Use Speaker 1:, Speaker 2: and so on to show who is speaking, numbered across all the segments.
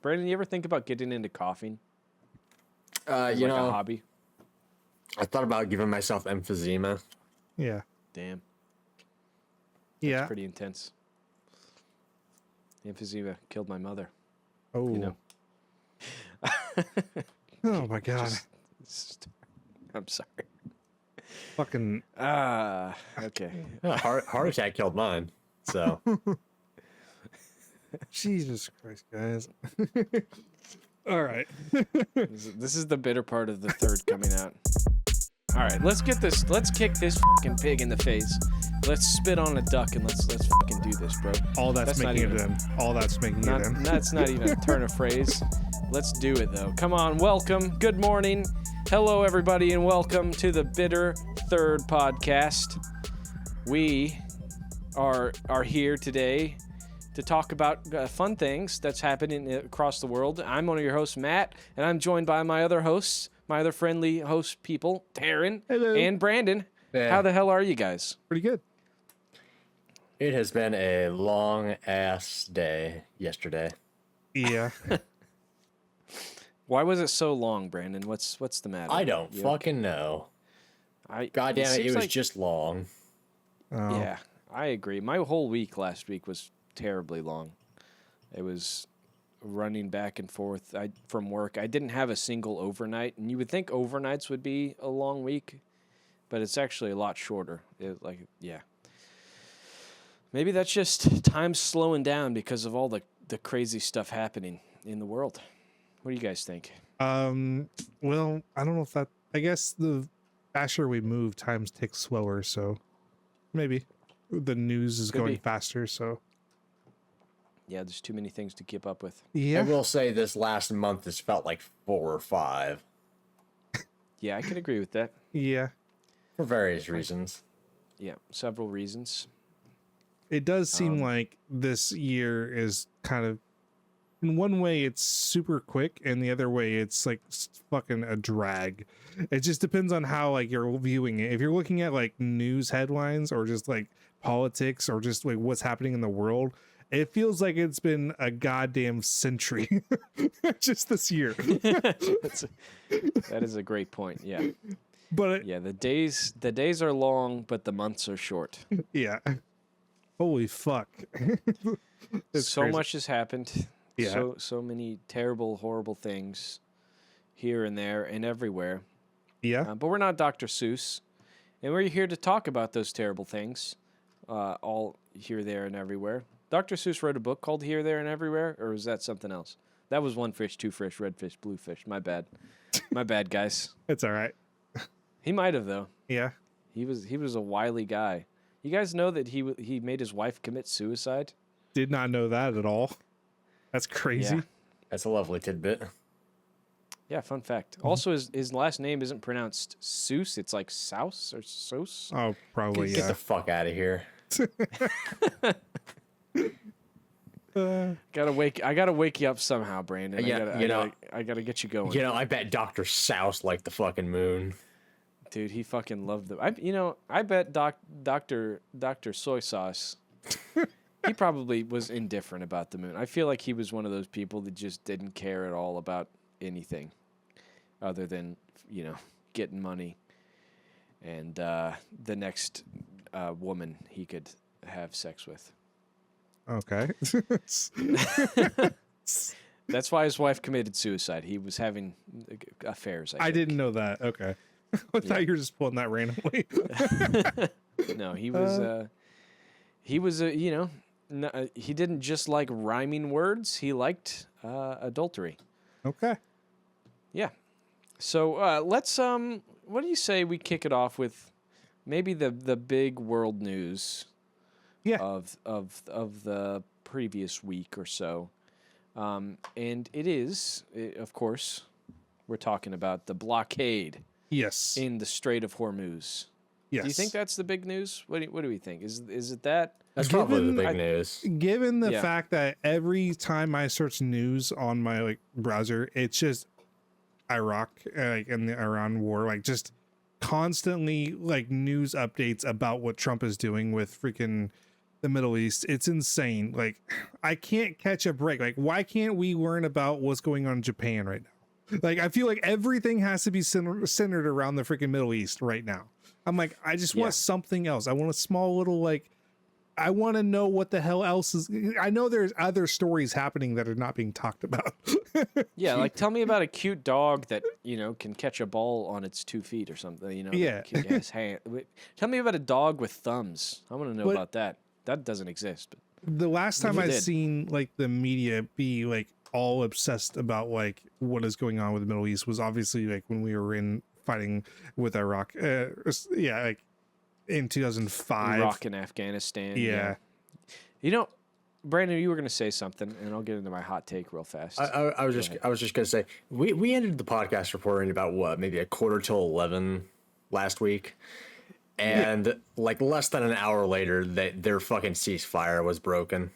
Speaker 1: Brandon, you ever think about getting into coughing?
Speaker 2: You know,
Speaker 1: a hobby?
Speaker 2: I thought about giving myself emphysema.
Speaker 3: Yeah.
Speaker 1: Damn.
Speaker 3: Yeah.
Speaker 1: That's pretty intense. Emphysema killed my mother.
Speaker 3: Oh.
Speaker 1: You know.
Speaker 3: Oh my god.
Speaker 1: I'm sorry.
Speaker 3: Fucking.
Speaker 1: Okay.
Speaker 2: Heart attack killed mine. So
Speaker 3: Jesus Christ, guys. All right.
Speaker 1: This is the bitter part of the third coming out. All right, let's kick this fucking pig in the face. Let's spit on a duck and let's fucking do this, bro.
Speaker 3: All that's making it in. All that's making it in.
Speaker 1: That's not even a turn of phrase. Let's do it though. Come on, welcome. Good morning. Hello everybody and welcome to the Bitter Third podcast. We are here today to talk about fun things that's happening across the world. I'm one of your hosts, Matt, and I'm joined by my other hosts, my other friendly host people, Taryn and Brandon.
Speaker 2: Yeah.
Speaker 1: How the hell are you guys?
Speaker 3: Pretty good.
Speaker 2: it has been a long ass day yesterday.
Speaker 3: Yeah.
Speaker 1: Why was it so long, Brandon? What's the matter?
Speaker 2: I don't fucking know. God damn it was just long.
Speaker 3: Oh.
Speaker 1: Yeah, I agree. My whole week last week was terribly long. It was running back and forth from work. I didn't have a single overnight, and you would think overnights would be a long week, but it's actually a lot shorter. Maybe that's just time slowing down because of all the crazy stuff happening in the world. What do you guys think?
Speaker 3: Well, I don't know if that. I guess the faster we move, times tick slower. So maybe the news is going faster. So
Speaker 1: Yeah, there's too many things to keep up with.
Speaker 2: I
Speaker 3: yeah.
Speaker 2: will say this last month has felt like 4 or 5
Speaker 1: Yeah, I could agree with that.
Speaker 3: Yeah.
Speaker 2: for various reasons.
Speaker 1: Yeah, several reasons.
Speaker 3: It does seem like this year is kind of, in one way, it's super quick, and the other way, it's like fucking a drag. It just depends on how like you're viewing it. If you're looking at like news headlines or just like politics or just like what's happening in the world, it feels like it's been a goddamn century just this year.
Speaker 1: That is a great point. Yeah.
Speaker 3: But
Speaker 1: Yeah, the days are long, but the months are short.
Speaker 3: yeah. Holy fuck. It's
Speaker 1: so
Speaker 3: crazy.
Speaker 1: much has happened.
Speaker 3: Yeah.
Speaker 1: So many terrible, horrible things here and there and everywhere.
Speaker 3: Yeah.
Speaker 1: But we're not Dr. Seuss, and we're here to talk about those terrible things, all here, there, and everywhere. Dr. Seuss wrote a book called Here, There, and Everywhere, or was that something else? That was One Fish, Two Fish, Red Fish, Blue Fish. My bad. My bad, guys.
Speaker 3: It's all right.
Speaker 1: He might have, though.
Speaker 3: Yeah.
Speaker 1: He was a wily guy. You guys know that he made his wife commit suicide?
Speaker 3: Did not know that at all. That's crazy.
Speaker 1: Yeah.
Speaker 2: That's a lovely tidbit.
Speaker 1: Yeah, fun fact. Also, his last name isn't pronounced Seuss. It's like Souse or Seuss.
Speaker 3: Oh, probably,
Speaker 2: Get
Speaker 3: yeah.
Speaker 2: the fuck out of here.
Speaker 1: I gotta wake you up somehow, Brandon.
Speaker 2: Yeah,
Speaker 1: I gotta get you going.
Speaker 2: You know, I bet Dr. Souse liked the fucking moon.
Speaker 1: Dude, he fucking loved them. I bet Dr. Soy Sauce, he probably was indifferent about the moon. I feel like he was one of those people that just didn't care at all about anything other than, getting money and the next woman he could have sex with.
Speaker 3: Okay.
Speaker 1: That's why his wife committed suicide. He was having affairs. I think.
Speaker 3: didn't know that. Okay. I thought you were just pulling that randomly.
Speaker 1: No, he was he didn't just like rhyming words. He liked adultery.
Speaker 3: Okay.
Speaker 1: Yeah. So let's what do you say we kick it off with maybe the big world news of the previous week or so. And it is, of course, we're talking about the blockade
Speaker 3: Yes.
Speaker 1: in the Strait of Hormuz.
Speaker 3: Yes.
Speaker 1: Do you think that's the big news? What do we think? Is it that?
Speaker 2: That's probably the big news.
Speaker 3: Given the fact that every time I search news on my browser, it's just Iraq and the Iran war, just constantly news updates about what Trump is doing with freaking the Middle East. It's insane. Like, I can't catch a break. Like, why can't we learn about what's going on in Japan right now? Like, I feel like everything has to be centered around the freaking Middle East right now. I'm like, I just want something else. I want a small little, like, I want to know what the hell else is. I know there's other stories happening that are not being talked about.
Speaker 1: Yeah, like tell me about a cute dog that, can catch a ball on its 2 feet or something,
Speaker 3: Yeah.
Speaker 1: Has hand. Tell me about a dog with thumbs. I want to know about that. That doesn't exist. But
Speaker 3: the last time I
Speaker 1: did.
Speaker 3: seen like the media be like all obsessed about like what is going on with the Middle East was obviously like when we were fighting with Iraq. Like in 2005.
Speaker 1: Iraq and Afghanistan.
Speaker 3: Yeah.
Speaker 1: Brandon, you were going to say something, and I'll get into my hot take real fast.
Speaker 2: I was just gonna say we ended the podcast reporting about what, maybe a quarter till 11 last week, and like less than an hour later, their fucking ceasefire was broken.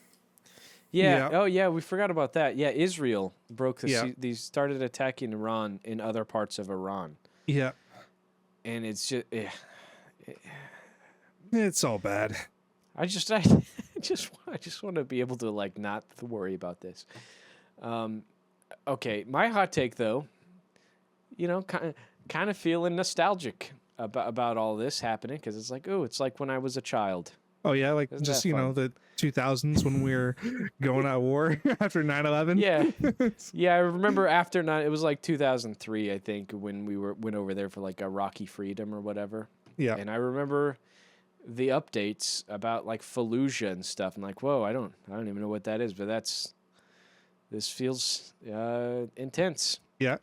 Speaker 1: Yeah.
Speaker 3: Yeah.
Speaker 1: Oh, yeah. We forgot about that. Yeah. Israel broke these started attacking Iran in other parts of Iran,
Speaker 3: Yeah.
Speaker 1: and it's just.
Speaker 3: It's all bad.
Speaker 1: I just want to be able to like not worry about this. Okay, my hot take though, kind of feeling nostalgic about all this happening because it's like, oh, it's like when I was a child.
Speaker 3: Oh yeah, like
Speaker 1: Isn't
Speaker 3: just
Speaker 1: that fun?
Speaker 3: the 2000s when we were going at war after 9/11.
Speaker 1: Yeah, yeah. I remember after it was like 2003, I think, when we went over there for like a Rocky Freedom or whatever.
Speaker 3: Yeah.
Speaker 1: And I remember the updates about like Fallujah and stuff. I'm like, whoa, I don't even know what that is, but this feels intense.
Speaker 3: Yeah.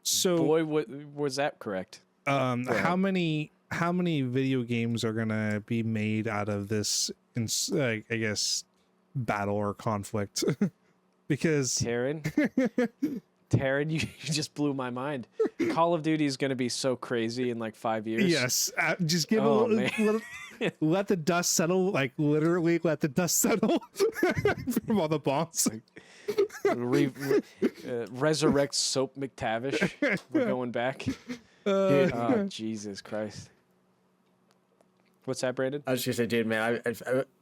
Speaker 3: So
Speaker 1: Boy, was that correct?
Speaker 3: how many video games are gonna be made out of this? I guess battle or conflict, because
Speaker 1: Taryn, you just blew my mind. Call of Duty is going to be so crazy in like 5 years.
Speaker 3: yes, just give a little, let the dust settle. Like literally, let the dust settle from all the bombs.
Speaker 1: Resurrect Soap McTavish. We're going back. Oh, Jesus Christ. What's that, Brandon?
Speaker 2: I was just gonna say, dude, man,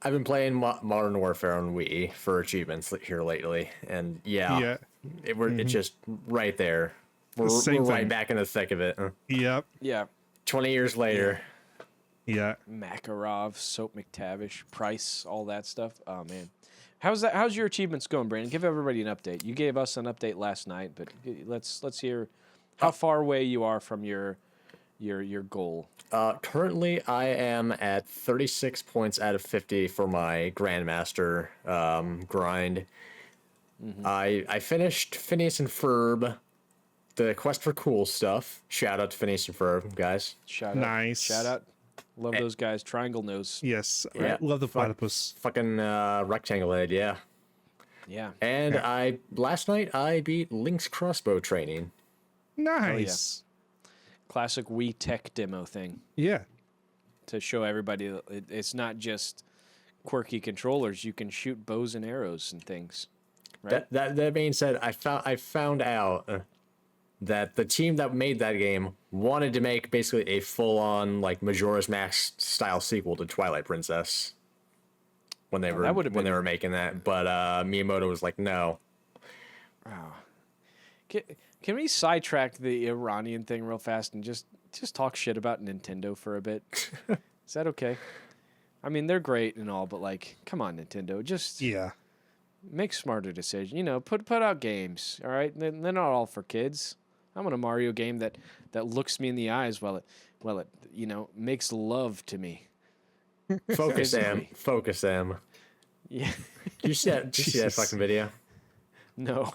Speaker 2: I've been playing Modern Warfare on Wii for achievements here lately, and it's just right there. We're right back in the thick of it.
Speaker 3: Yep.
Speaker 1: Yeah.
Speaker 2: 20 years later.
Speaker 3: Yeah.
Speaker 1: Makarov, Soap McTavish, Price, all that stuff. Oh man, how's your achievements going, Brandon? Give everybody an update. You gave us an update last night, but let's hear how far away you are from your goal.
Speaker 2: Currently, I am at 36 points out of 50 for my Grandmaster grind. Mm-hmm. I finished Phineas and Ferb, the quest for cool stuff. Shout out to Phineas and Ferb, guys.
Speaker 3: Nice.
Speaker 1: Shout out. Love those guys. Triangle nose.
Speaker 3: Yes.
Speaker 2: Yeah.
Speaker 3: I love the platypus.
Speaker 2: Fucking rectangle head, yeah.
Speaker 1: Yeah.
Speaker 2: And last night I beat Link's crossbow training.
Speaker 3: Nice.
Speaker 1: Classic Wii Tech demo thing.
Speaker 3: Yeah.
Speaker 1: To show everybody that it's not just quirky controllers. You can shoot bows and arrows and things. Right?
Speaker 2: That being said, I found out that the team that made that game wanted to make basically a full-on like Majora's Mask style sequel to Twilight Princess when they were making that, but Miyamoto was like, no.
Speaker 1: Wow. Can we sidetrack the Iranian thing real fast and just talk shit about Nintendo for a bit? Is that okay? I mean, they're great and all, but like, come on, Nintendo, just make smarter decisions. Put out games, all right? They're not all for kids. I want a Mario game that looks me in the eyes while it makes love to me.
Speaker 2: Focus, Sam.
Speaker 1: Yeah.
Speaker 2: Did you see that fucking video?
Speaker 1: No.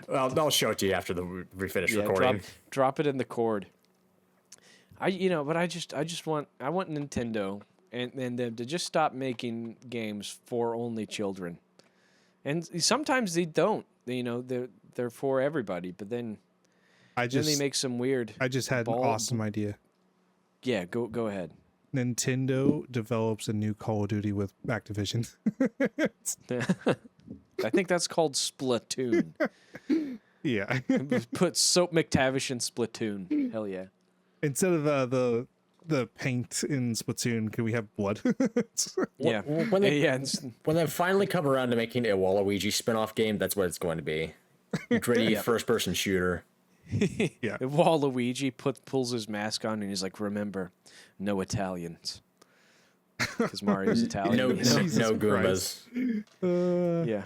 Speaker 2: Well, I'll show it to you after we finish recording.
Speaker 1: Drop it in the cord. I want Nintendo and them to just stop making games for only children. And sometimes they don't. They're for everybody, but then they make some weird.
Speaker 3: I just had an awesome idea.
Speaker 1: Yeah, go ahead.
Speaker 3: Nintendo develops a new Call of Duty with Activision.
Speaker 1: I think that's called Splatoon.
Speaker 3: Yeah.
Speaker 1: Put Soap McTavish in Splatoon. Hell yeah.
Speaker 3: Instead of the the paint in Splatoon. Can we have blood?
Speaker 1: Yeah.
Speaker 2: When they,
Speaker 1: Yeah.
Speaker 2: when they finally come around to making a Waluigi spin-off game, that's what it's going to be. Gritty
Speaker 1: Yep.
Speaker 2: first-person shooter.
Speaker 3: Yeah.
Speaker 1: Waluigi pulls his mask on and he's like, remember, no Italians. Because Mario's Italian.
Speaker 2: No,
Speaker 1: you know?
Speaker 2: no Goombas.
Speaker 1: Yeah.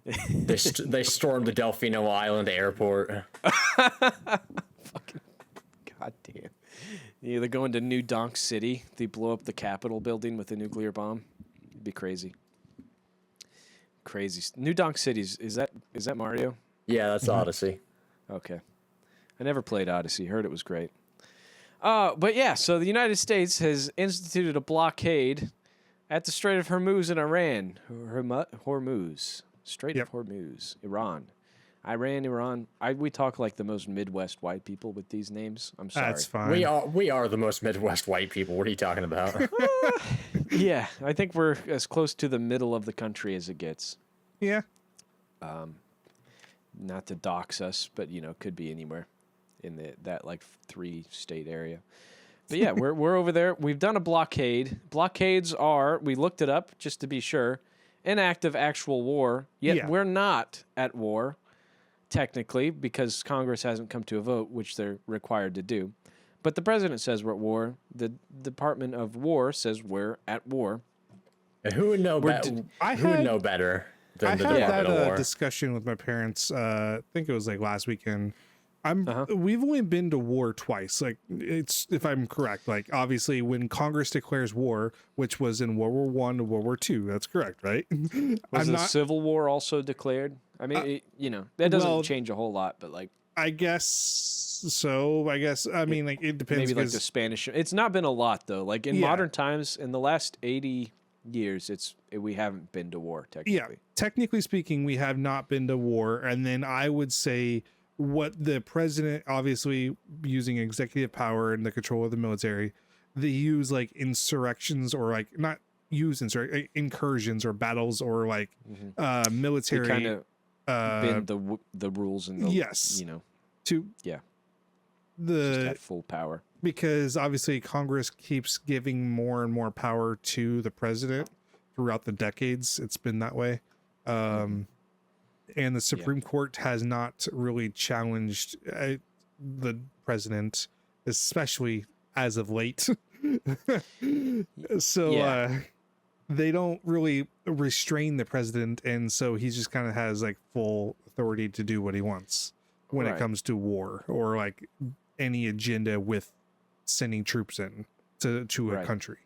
Speaker 2: They stormed the Delfino Island airport.
Speaker 1: God damn. Yeah, they're going to New Donk City. They blow up the Capitol building with a nuclear bomb. It'd be crazy. Crazy. New Donk City, is that Mario?
Speaker 2: Yeah, that's Odyssey.
Speaker 1: Okay. I never played Odyssey. Heard it was great. But yeah, so the United States has instituted a blockade at the Strait of Hormuz in Iran. Hormuz. Strait of Hormuz. Iran. Iran. We talk like the most Midwest white people with these names. I'm sorry.
Speaker 3: That's fine.
Speaker 2: We are the most Midwest white people. What are you talking about?
Speaker 1: Yeah, I think we're as close to the middle of the country as it gets.
Speaker 3: Yeah.
Speaker 1: Not to dox us, but could be anywhere in that like 3-state area. But yeah, we're over there. We've done a blockade. Blockades are, we looked it up just to be sure, an act of actual war. Yet we're not at war, technically, because Congress hasn't come to a vote, which they're required to do. But the president says we're at war. The Department of War says we're at war.
Speaker 2: And who would know better? Who would know better than the Department of War?
Speaker 3: Discussion with my parents. I think it was like last weekend. We've only been to war twice. Like, it's, if I'm correct, like obviously when Congress declares war, which was in World War I and World War II. That's correct, right?
Speaker 1: Was the Civil War also declared? I mean, that doesn't change a whole lot, but like,
Speaker 3: I guess so. I mean, like, it depends.
Speaker 1: Maybe like the Spanish. It's not been a lot though. Like in modern times, in the last 80 years, we haven't been to war technically.
Speaker 3: Yeah, technically speaking, we have not been to war. And then I would say what the president, obviously using executive power and the control of the military, they use like insurrections or like not use incursions or battles or like military.
Speaker 1: Kind of bend the rules and the
Speaker 3: to
Speaker 1: just have full power,
Speaker 3: because obviously Congress keeps giving more and more power to the president throughout the decades. It's been that way. And the Supreme Court has not really challenged the president, especially as of late. So they don't really restrain the president, and so he just kind of has like full authority to do what he wants when it comes to war or like any agenda with sending troops in to a country.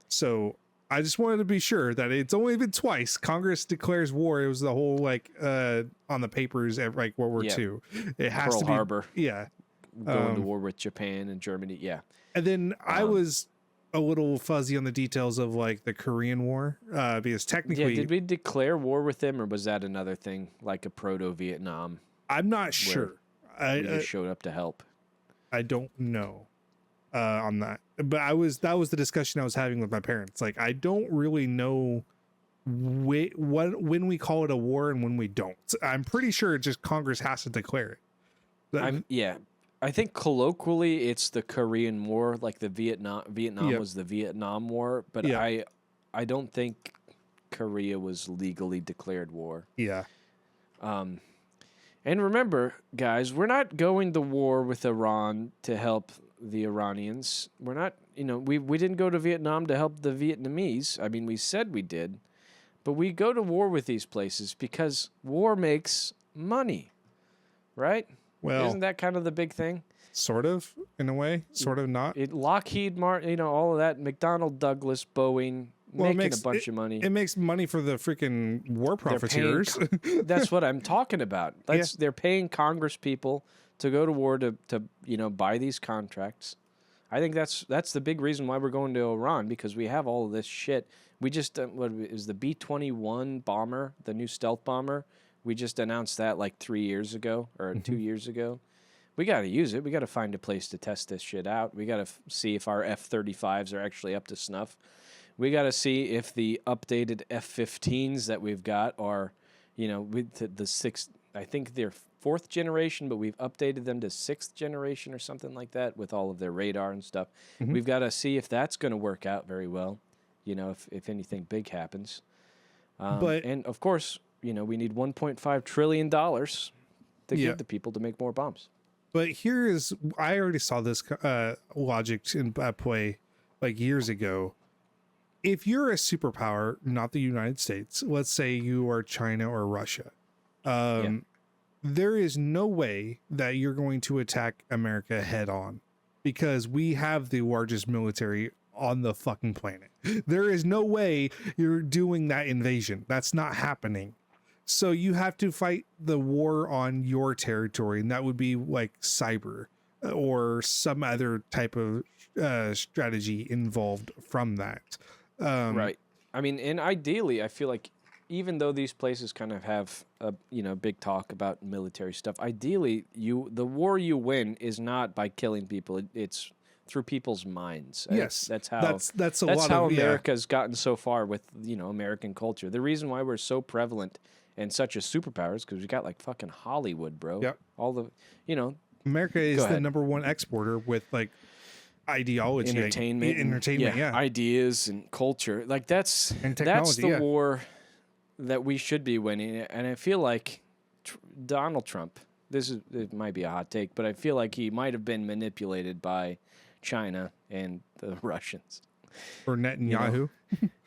Speaker 3: So I just wanted to be sure that it's only been twice. Congress declares war. It was the whole like on the papers at like World War II. It has
Speaker 1: Pearl
Speaker 3: to be
Speaker 1: Harbor.
Speaker 3: Yeah.
Speaker 1: Going to war with Japan and Germany. Yeah.
Speaker 3: And then I was a little fuzzy on the details of like the Korean War, because technically,
Speaker 1: did we declare war with them, or was that another thing like a proto-Vietnam?
Speaker 3: I'm not sure.
Speaker 1: We just showed up to help.
Speaker 3: I don't know on that, but that was the discussion I was having with my parents. Like, I don't really know when we call it a war and when we don't. I'm pretty sure just Congress has to declare it.
Speaker 1: I think colloquially it's the Korean War, like the Vietnam was the Vietnam War, but I don't think Korea was legally declared war.
Speaker 3: Yeah.
Speaker 1: And remember, guys, we're not going to war with Iran to help the Iranians. We're not, we didn't go to Vietnam to help the Vietnamese. I mean, we said we did, but we go to war with these places because war makes money, right?
Speaker 3: Well,
Speaker 1: isn't that kind of the big thing?
Speaker 3: Sort of, in a way, sort of not.
Speaker 1: Lockheed Martin, all of that, McDonnell Douglas, Boeing, making a bunch of money.
Speaker 3: It makes money for the freaking war profiteers.
Speaker 1: That's what I'm talking about. They're paying Congress people to go to war to buy these contracts. I think that's the big reason why we're going to Iran, because we have all of this shit. We just what is the B-21 bomber, the new stealth bomber? We just announced that like 3 years ago or 2 years ago. We got to use it. We got to find a place to test this shit out. We got to see if our F-35s are actually up to snuff. We got to see if the updated F-15s that we've got are, with the I think they're 4th generation, but we've updated them to 6th generation or something like that with all of their radar and stuff.
Speaker 3: Mhm.
Speaker 1: We've got to see if that's going to work out very well, if anything big happens. And of course, we need $1.5 trillion to give the people to make more bombs.
Speaker 3: But I already saw this logic in play like years ago. If you're a superpower, not the United States, let's say you are China or Russia, there is no way that you're going to attack America head on because we have the largest military on the fucking planet. There is no way you're doing that invasion. That's not happening. So you have to fight the war on your territory, and that would be like cyber or some other type of strategy involved from that.
Speaker 1: Right. I mean, and ideally, I feel like even though these places kind of have a big talk about military stuff, ideally the war you win is not by killing people. It's through people's minds.
Speaker 3: Yes,
Speaker 1: that's how
Speaker 3: that's
Speaker 1: how America's gotten so far with American culture. The reason why we're so prevalent and such a superpower is because we got like fucking Hollywood, bro.
Speaker 3: Yep.
Speaker 1: All the
Speaker 3: America is the number one exporter with like ideology,
Speaker 1: entertainment, ideas and culture. Like that's the war that we should be winning. And I feel like Donald Trump, it might be a hot take, but I feel like he might have been manipulated by China and the Russians.
Speaker 3: Or Netanyahu.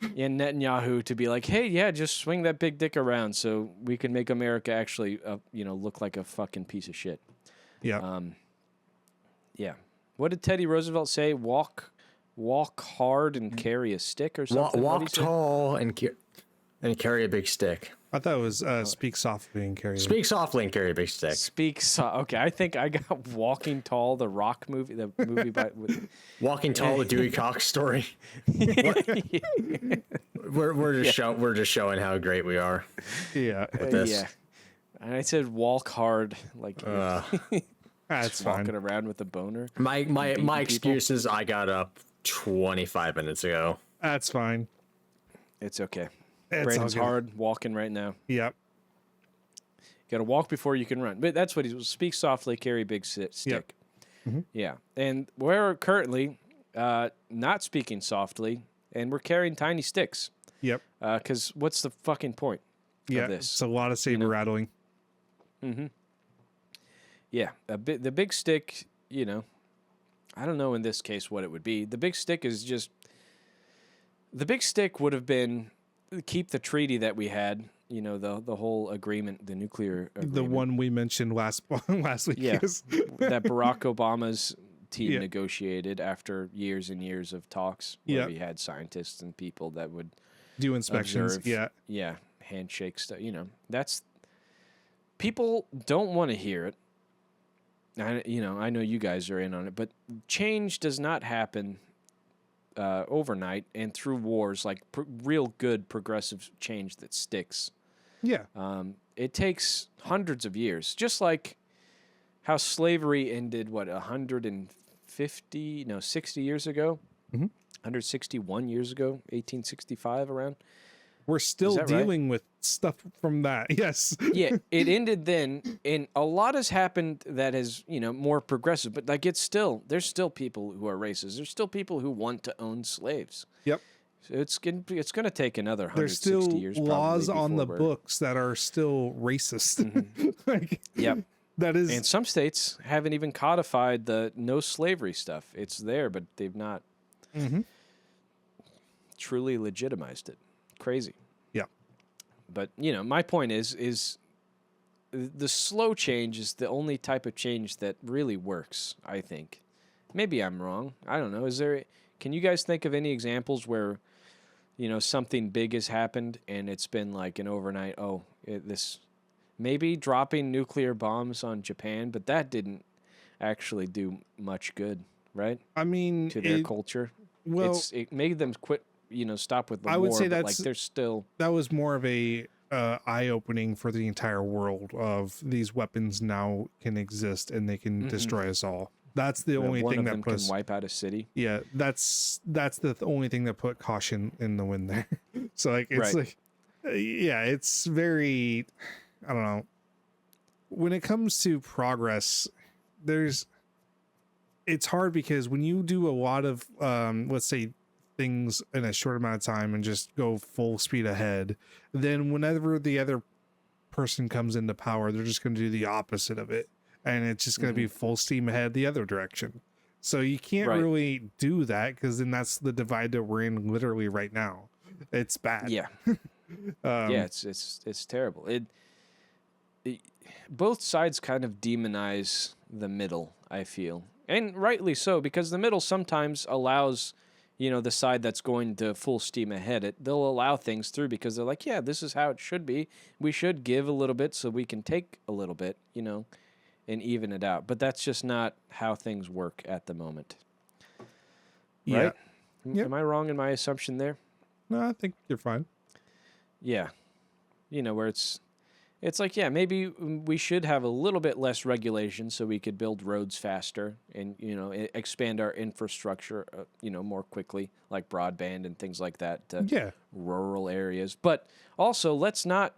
Speaker 1: Netanyahu to be like, hey, just swing that big dick around so we can make America actually, look like a fucking piece of shit.
Speaker 3: Yeah.
Speaker 1: Yeah. What did Teddy Roosevelt say? Walk hard and carry a stick or something?
Speaker 2: Walk tall and carry a big stick.
Speaker 3: I thought it was speak softly and carry.
Speaker 2: Speak softly and carry a big stick.
Speaker 1: Okay, I think I got Walking Tall, the Rock movie,
Speaker 2: Walking Tall, the Dewey Cox story. We're just showing how great we are.
Speaker 3: Yeah,
Speaker 2: with this.
Speaker 1: Yeah. And I said walk hard, like
Speaker 3: that's fine.
Speaker 1: Walking around with a boner.
Speaker 2: My excuse is I got up 25 minutes ago.
Speaker 3: That's fine.
Speaker 1: It's okay.
Speaker 3: Brandon's
Speaker 1: hard walking right now.
Speaker 3: Yep.
Speaker 1: You got to walk before you can run. But that's what he was. Speak softly, carry big stick.
Speaker 3: Yep. Mm-hmm.
Speaker 1: Yeah. And we're currently not speaking softly, and we're carrying tiny sticks.
Speaker 3: Yep.
Speaker 1: Because what's the fucking point of this?
Speaker 3: It's a lot of saber rattling.
Speaker 1: Mm-hmm. Yeah. The big stick, I don't know in this case what it would be. The big stick is just... The big stick would have been... keep the treaty that we had, the whole agreement, the nuclear agreement.
Speaker 3: The one we mentioned last week.
Speaker 1: Yeah, that Barack Obama's team negotiated after years and years of talks where we had scientists and people that would
Speaker 3: do inspections.
Speaker 1: Observe, handshake stuff. That's people don't want to hear it. I know you guys are in on it, but change does not happen overnight and through wars, like real good progressive change that sticks.
Speaker 3: Yeah.
Speaker 1: It takes hundreds of years, just like how slavery ended, 60 years ago?
Speaker 3: Mm-hmm.
Speaker 1: 161 years ago, 1865 around.
Speaker 3: We're still dealing with stuff from that. Yes.
Speaker 1: Yeah, it ended then, and a lot has happened that is, more progressive, but like there's still people who are racist. There's still people who want to own slaves.
Speaker 3: Yep.
Speaker 1: So it's going to take another 160
Speaker 3: There's still
Speaker 1: years.
Speaker 3: Laws on the books that are still racist.
Speaker 1: Mm-hmm.
Speaker 3: Yep. That is.
Speaker 1: And some states haven't even codified the no slavery stuff. It's there, but they've not truly legitimized it. Crazy.
Speaker 3: Yeah.
Speaker 1: But, my point is the slow change is the only type of change that really works, I think. Maybe I'm wrong. I don't know. Can you guys think of any examples where, something big has happened and it's been like an overnight, maybe dropping nuclear bombs on Japan, but that didn't actually do much good, right?
Speaker 3: I mean,
Speaker 1: to their culture. Well, it made them quit, stop with the war.
Speaker 3: I would say
Speaker 1: that
Speaker 3: was more of a eye-opening for the entire world of these weapons now can exist and they can destroy us all. That's the only thing that
Speaker 1: can wipe out a city.
Speaker 3: Yeah, that's the only thing that put caution in the wind there. So it's it's very, I don't know. when it comes to progress, it's hard because when you do a lot of let's say things in a short amount of time and just go full speed ahead, then whenever the other person comes into power, they're just going to do the opposite of it, and it's just going to be full steam ahead the other direction. So you can't really do that, because then that's the divide that we're in literally right now. It's bad.
Speaker 1: Yeah. Yeah, it's terrible. It both sides kind of demonize the middle, I feel. And rightly so, because the middle sometimes allows, the side that's going to full steam ahead, they'll allow things through because they're like, yeah, this is how it should be. We should give a little bit so we can take a little bit, and even it out. But that's just not how things work at the moment. Right?
Speaker 3: Yep.
Speaker 1: Am I wrong in my assumption there?
Speaker 3: No, I think you're fine.
Speaker 1: Yeah. Where it's like, yeah, maybe we should have a little bit less regulation so we could build roads faster and, expand our infrastructure, more quickly, like broadband and things like that to rural areas. But also, let's not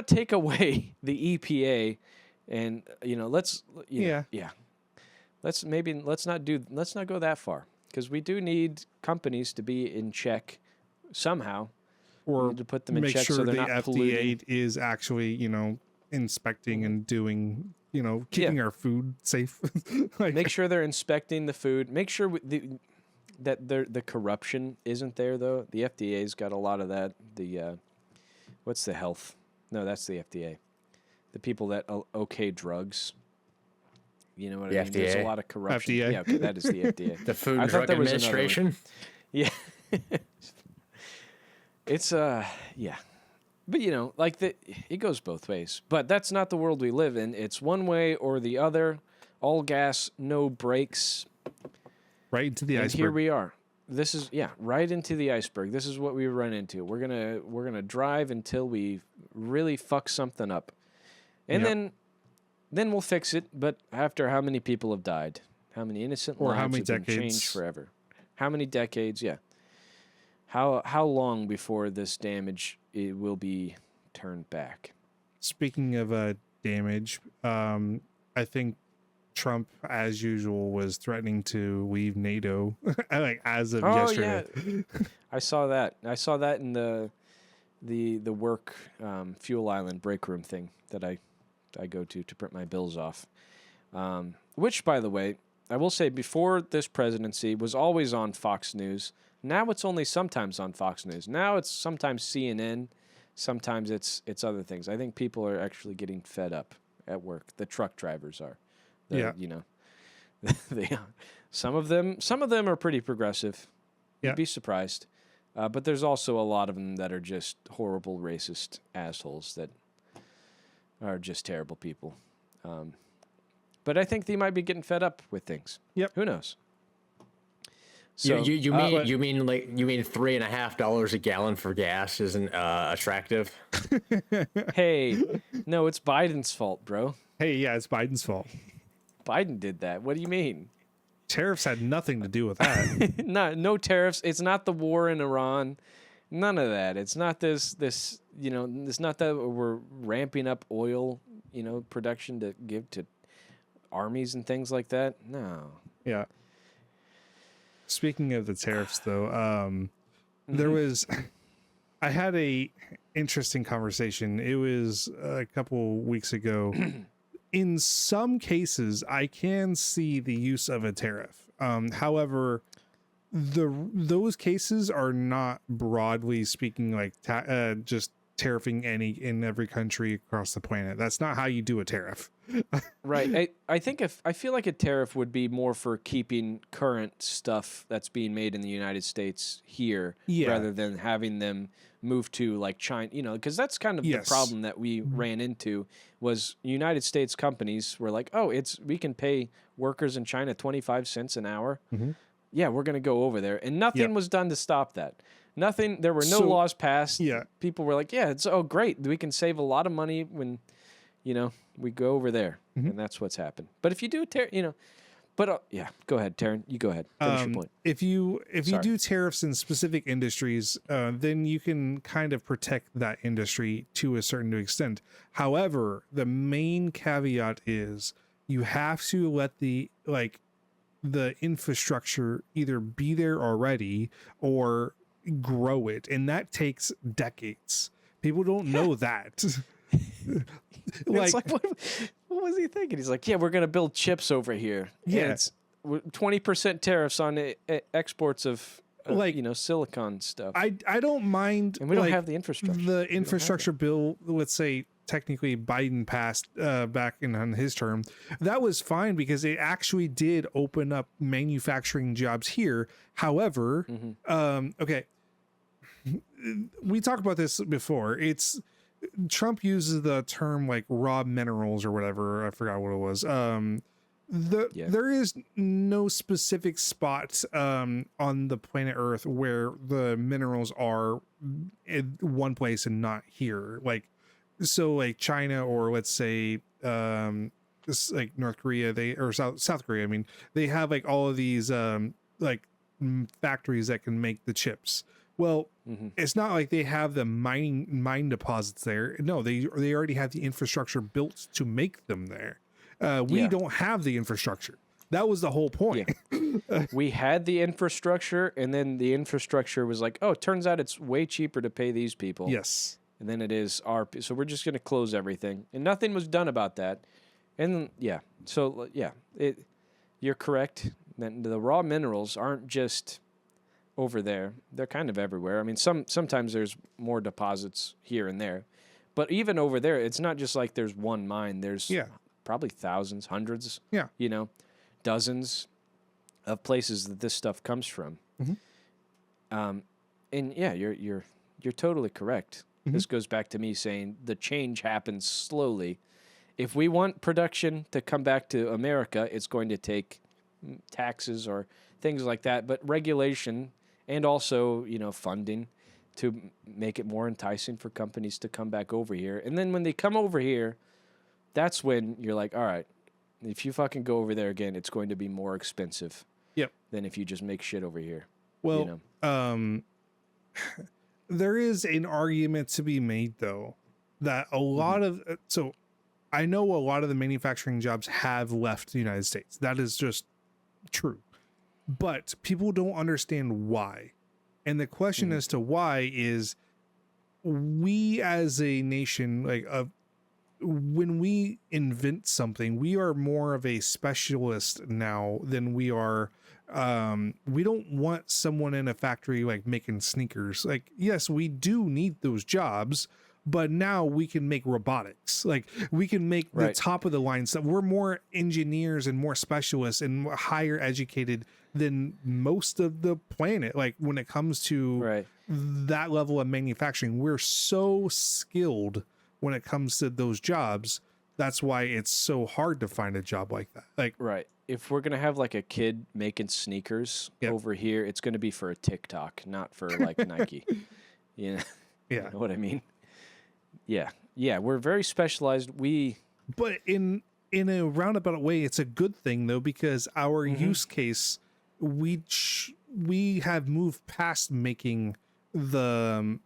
Speaker 1: take away the EPA and, let's not go that far, because we do need companies to be in check somehow.
Speaker 3: Or
Speaker 1: to put them in
Speaker 3: make
Speaker 1: check
Speaker 3: sure
Speaker 1: so they're
Speaker 3: the
Speaker 1: not
Speaker 3: FDA
Speaker 1: polluting.
Speaker 3: is actually, inspecting and doing, keeping our food safe.
Speaker 1: Make sure they're inspecting the food. Make sure that the corruption isn't there, though. The FDA's got a lot of that. What's the health? No, that's the FDA. The people that okay drugs. You know what I mean?
Speaker 2: FDA.
Speaker 1: There's a lot of corruption.
Speaker 3: FDA.
Speaker 1: Yeah, okay, that is the FDA.
Speaker 2: The Food and Drug Administration.
Speaker 1: Yeah. It's yeah. But it goes both ways. But that's not the world we live in. It's one way or the other. All gas, no brakes.
Speaker 3: Right into the iceberg.
Speaker 1: Here we are. This is right into the iceberg. This is what we run into. We're gonna drive until we really fuck something up. And then we'll fix it, but after how many people have died? How many innocent lives
Speaker 3: how many
Speaker 1: have been
Speaker 3: decades?
Speaker 1: changed forever? How many decades? Yeah. How long before this damage it will be turned back?
Speaker 3: Speaking of damage, I think Trump, as usual, was threatening to leave NATO as of yesterday.
Speaker 1: Yeah. I saw that. I saw that in the work Fuel Island break room thing that I go to print my bills off. Which, by the way, I will say, before this presidency was always on Fox News. Now it's only sometimes on Fox News. Now it's sometimes CNN, sometimes it's other things. I think people are actually getting fed up at work. The truck drivers are. They are. Some of them are pretty progressive.
Speaker 3: Yeah.
Speaker 1: You'd be surprised. But there's also a lot of them that are just horrible racist assholes that are just terrible people. But I think they might be getting fed up with things.
Speaker 3: Yep.
Speaker 1: Who knows? So,
Speaker 2: you mean $3.50 a gallon for gas isn't attractive?
Speaker 1: Hey, no, it's Biden's fault, bro.
Speaker 3: Hey, yeah, it's Biden's fault.
Speaker 1: Biden did that. What do you mean?
Speaker 3: Tariffs had nothing to do with that.
Speaker 1: No tariffs. It's not the war in Iran. None of that. It's not this. It's not that we're ramping up oil, production to give to armies and things like that. No.
Speaker 3: Yeah. Speaking of the tariffs, though, there was, I had a interesting conversation. It was a couple weeks ago. In some cases, I can see the use of a tariff. However, those cases are not, broadly speaking, like just tariffing in every country across the planet. That's not how you do a tariff.
Speaker 1: Right. I feel like a tariff would be more for keeping current stuff that's being made in the United States here, rather than having them move to like China, because that's kind of the problem that we ran into was United States companies were like, oh, we can pay workers in China 25 cents an hour. Mm-hmm. Yeah, we're going to go over there. And nothing was done to stop that. Nothing. There were no laws passed. Yeah. People were like, yeah, it's great. We can save a lot of money when, we go over there. Mm-hmm. And that's what's happened. But if you do But yeah, go ahead, Taryn. You go ahead. Finish your point.
Speaker 3: If you
Speaker 1: Sorry.
Speaker 3: do tariffs in specific industries, then you can kind of protect that industry to a certain extent. However, the main caveat is you have to let the infrastructure either be there already or grow it, and that takes decades. People don't know that.
Speaker 1: It's like what was he thinking? He's like, yeah, we're gonna build chips over here.
Speaker 3: Yeah.
Speaker 1: And it's 20% tariffs on exports of silicon stuff.
Speaker 3: I don't mind,
Speaker 1: and we don't have the infrastructure.
Speaker 3: The infrastructure bill, let's say technically Biden passed back on his term, that was fine because it actually did open up manufacturing jobs here. However, okay, we talked about this before. Trump uses the term like raw minerals or whatever. I forgot what it was. There is no specific spot on the planet Earth where the minerals are in one place and not here. Like China, or let's say like North Korea, or South Korea. I mean, they have like all of these factories that can make the chips. Well, it's not like they have the mine deposits there. No, they already have the infrastructure built to make them there. We don't have the infrastructure. That was the whole point.
Speaker 1: Yeah. We had the infrastructure, and then the infrastructure was like, oh, it turns out it's way cheaper to pay these people.
Speaker 3: Yes.
Speaker 1: And then it is so we're just going to close everything. And nothing was done about that. And you're correct. The raw minerals aren't just over there. They're kind of everywhere. I mean, sometimes there's more deposits here and there. But even over there, it's not just like there's one mine. There's probably thousands, hundreds, dozens of places that this stuff comes from. And yeah, you're totally correct. This goes back to me saying the change happens slowly. If we want production to come back to America, it's going to take taxes or things like that, but regulation and also, funding to make it more enticing for companies to come back over here. And then when they come over here, that's when you're like, all right, if you fucking go over there again, it's going to be more expensive than if you just make shit over here.
Speaker 3: Well, there is an argument to be made, though, that a lot of I know a lot of the manufacturing jobs have left the United States. That is just true. But people don't understand why. And the question as to why is, we as a nation, when we invent something, we are more of a specialist now than we are. We don't want someone in a factory making sneakers. Yes, we do need those jobs, but now we can make robotics. We can make the top of the line stuff. We're more engineers and more specialists and higher educated than most of the planet. When it comes to that level of manufacturing, we're so skilled when it comes to those jobs. That's why it's so hard to find a job like that.
Speaker 1: If we're gonna have a kid making sneakers over here, it's gonna be for a TikTok, not for Nike. You know what I mean? Yeah, we're very specialized.
Speaker 3: But in a roundabout way, it's a good thing though, because our use case, we have moved past making the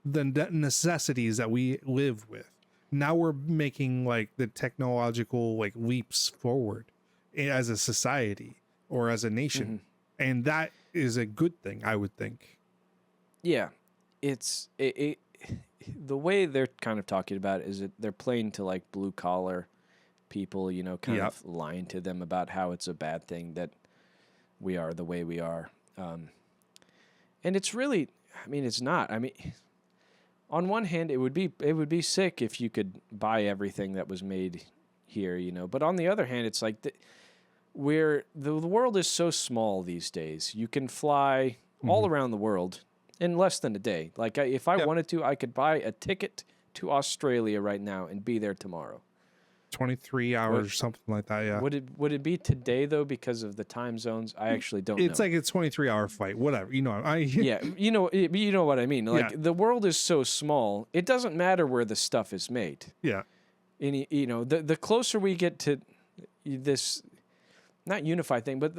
Speaker 3: necessities that we live with. Now we're making the technological leaps forward as a society or as a nation, and that is a good thing, I would think.
Speaker 1: Yeah, it's the way they're kind of talking about it is that they're playing to blue collar people, kind of lying to them about how it's a bad thing that we are the way we are. And it's really, it's not. On one hand, it would be sick if you could buy everything that was made here, But on the other hand, it's where the world is so small these days. You can fly all around the world in less than a day. If I wanted to, I could buy a ticket to Australia right now and be there tomorrow.
Speaker 3: 23 hours or something like that. Yeah.
Speaker 1: Would it be today though because of the time zones? I actually don't know.
Speaker 3: It's like a 23-hour flight, whatever. You know
Speaker 1: what I mean. The world is so small, it doesn't matter where the stuff is made.
Speaker 3: Yeah.
Speaker 1: And the closer we get to this not unified thing, but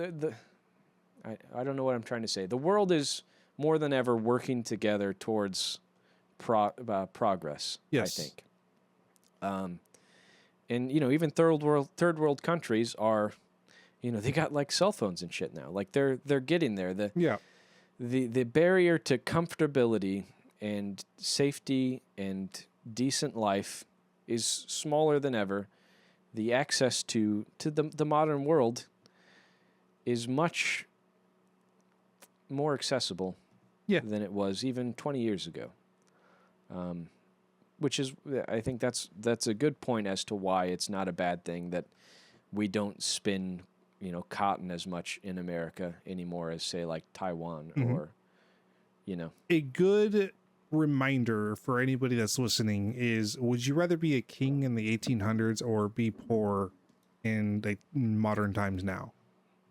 Speaker 1: I don't know what I'm trying to say. The world is more than ever working together towards progress.
Speaker 3: Yes.
Speaker 1: I think. And even third world countries are, they got like cell phones and shit now. Like they're getting there. The barrier to comfortability and safety and decent life is smaller than ever. The access to the modern world is much more accessible than it was even 20 years ago. Which is, I think that's a good point as to why it's not a bad thing that we don't spin, cotton as much in America anymore as, say, like Taiwan or,
Speaker 3: A good reminder for anybody that's listening is, would you rather be a king in the 1800s or be poor in the modern times now?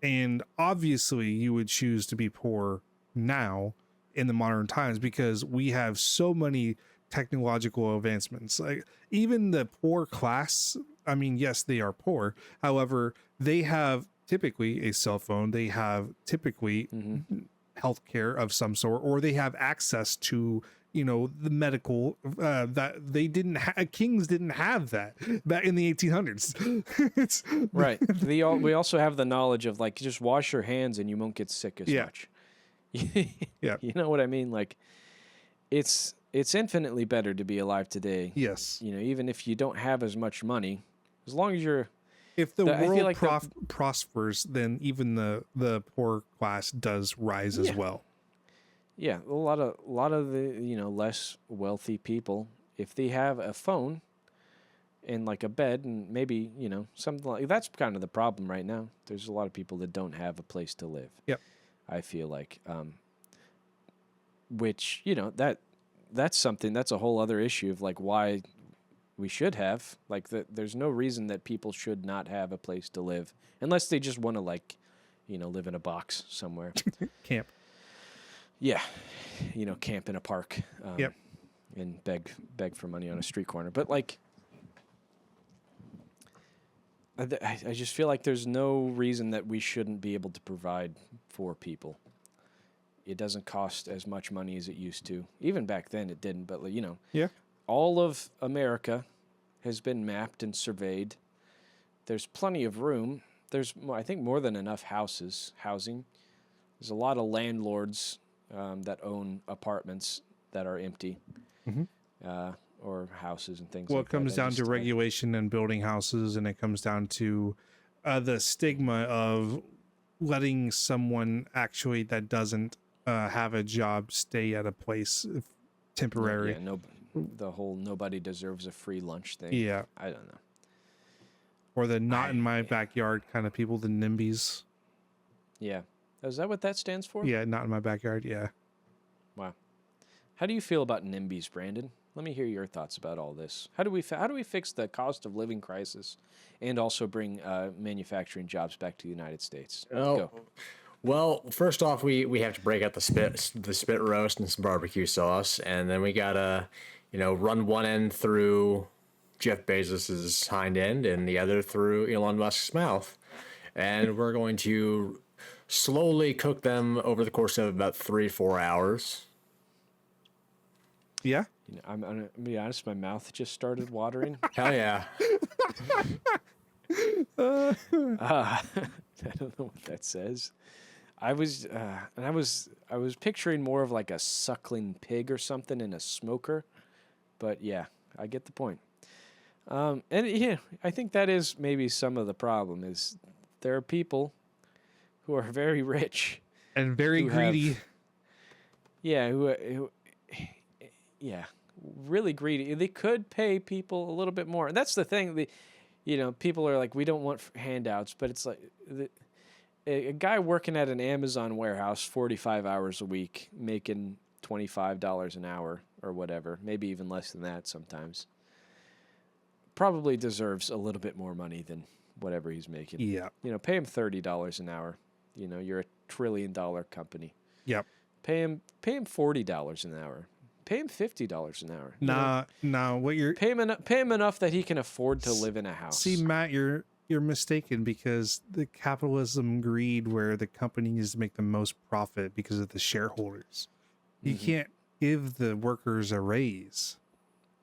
Speaker 3: And obviously you would choose to be poor now in the modern times because we have so many technological advancements. Like even the poor class, I mean, yes, they are poor. However, they have typically a cell phone. They have typically healthcare of some sort, or they have access to, the medical that they didn't have. Kings didn't have that back in the 1800s.
Speaker 1: Right. We also have the knowledge of like, just wash your hands and you won't get sick as much.
Speaker 3: Yeah.
Speaker 1: You know what I mean? Like it's infinitely better to be alive today.
Speaker 3: Yes.
Speaker 1: Even if you don't have as much money, as long as you're.
Speaker 3: If the world prospers, then even the poor class does rise as well.
Speaker 1: Yeah, a lot of the less wealthy people, if they have a phone and like a bed and maybe something like that's kind of the problem right now. There's a lot of people that don't have a place to live.
Speaker 3: Yep.
Speaker 1: I feel like, which that's something that's a whole other issue of like why we should have like there's no reason that people should not have a place to live unless they just want to like live in a box somewhere.
Speaker 3: Camp.
Speaker 1: Yeah, camp in a park.
Speaker 3: Yep.
Speaker 1: And beg for money on a street corner. But like, I just feel like there's no reason that we shouldn't be able to provide for people. It doesn't cost as much money as it used to. Even back then it didn't, but
Speaker 3: Yeah.
Speaker 1: All of America has been mapped and surveyed. There's plenty of room. There's, I think, more than enough housing. There's a lot of landlords that own apartments that are empty, or houses and things like that.
Speaker 3: Well, it comes down to regulation and building houses, and it comes down to the stigma of letting someone actually that doesn't have a job stay at a place temporary.
Speaker 1: Yeah, the whole nobody deserves a free lunch thing.
Speaker 3: Yeah.
Speaker 1: I don't know.
Speaker 3: Or the not in my backyard kind of people, the NIMBYs.
Speaker 1: Yeah. Is that what that stands for?
Speaker 3: Yeah, not in my backyard, yeah.
Speaker 1: Wow. How do you feel about NIMBYs, Brandon? Let me hear your thoughts about all this. How do we fix the cost of living crisis and also bring manufacturing jobs back to the United States? Go.
Speaker 2: Well, first off, we have to break out the spit roast and some barbecue sauce, and then we gotta, run one end through Jeff Bezos's hind end and the other through Elon Musk's mouth, and we're going to slowly cook them over the course of about 3-4 hours.
Speaker 3: Yeah.
Speaker 1: I'm gonna be honest. My mouth just started watering.
Speaker 2: Hell yeah.
Speaker 1: I don't know what that says. I was picturing more of like a suckling pig or something in a smoker, but yeah, I get the point. And I think that is maybe some of the problem is there are people who are very rich
Speaker 3: and very greedy.
Speaker 1: Who really greedy. They could pay people a little bit more, and that's the thing. People are like, we don't want handouts, but it's like a guy working at an Amazon warehouse 45 hours a week, making $25 an hour or whatever, maybe even less than that sometimes, probably deserves a little bit more money than whatever he's making.
Speaker 3: Yeah.
Speaker 1: Pay him $30 an hour. You're a $1 trillion company.
Speaker 3: Yep.
Speaker 1: Pay him $40 an hour. Pay him $50 an hour.
Speaker 3: Nah. What you're
Speaker 1: pay him enough that he can afford to live in a house.
Speaker 3: See, Matt, you're you're mistaken, because the capitalism greed where the company needs to make the most profit because of the shareholders. You can't give the workers a raise.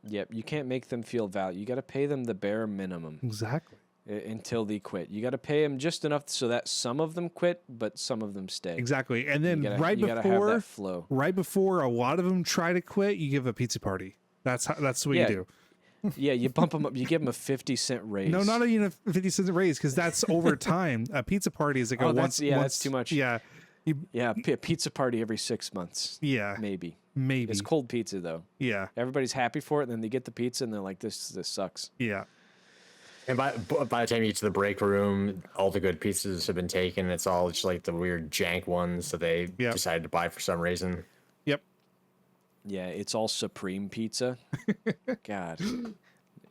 Speaker 1: Yep, you can't make them feel valued. You got to pay them the bare minimum
Speaker 3: Exactly.
Speaker 1: until they quit. You got to pay them just enough so that some of them quit, but some of them stay.
Speaker 3: Exactly. And then
Speaker 1: You gotta have that flow.
Speaker 3: right before a lot of them try to quit, you give a pizza party. That's what you do.
Speaker 1: Yeah, you bump them up. You give them a 50-cent raise.
Speaker 3: No, not even a 50-cent raise, because that's over time. A pizza party is like
Speaker 1: that's too much.
Speaker 3: Yeah.
Speaker 1: Yeah, a pizza party every 6 months.
Speaker 3: Yeah.
Speaker 1: Maybe.
Speaker 3: Maybe.
Speaker 1: It's cold pizza, though.
Speaker 3: Yeah.
Speaker 1: Everybody's happy for it, and then they get the pizza, and they're like, this sucks.
Speaker 3: Yeah.
Speaker 2: And by the time you get to the break room, all the good pizzas have been taken. It's all just like the weird jank ones that they decided to buy for some reason.
Speaker 3: Yep.
Speaker 1: Yeah, it's all Supreme pizza. God.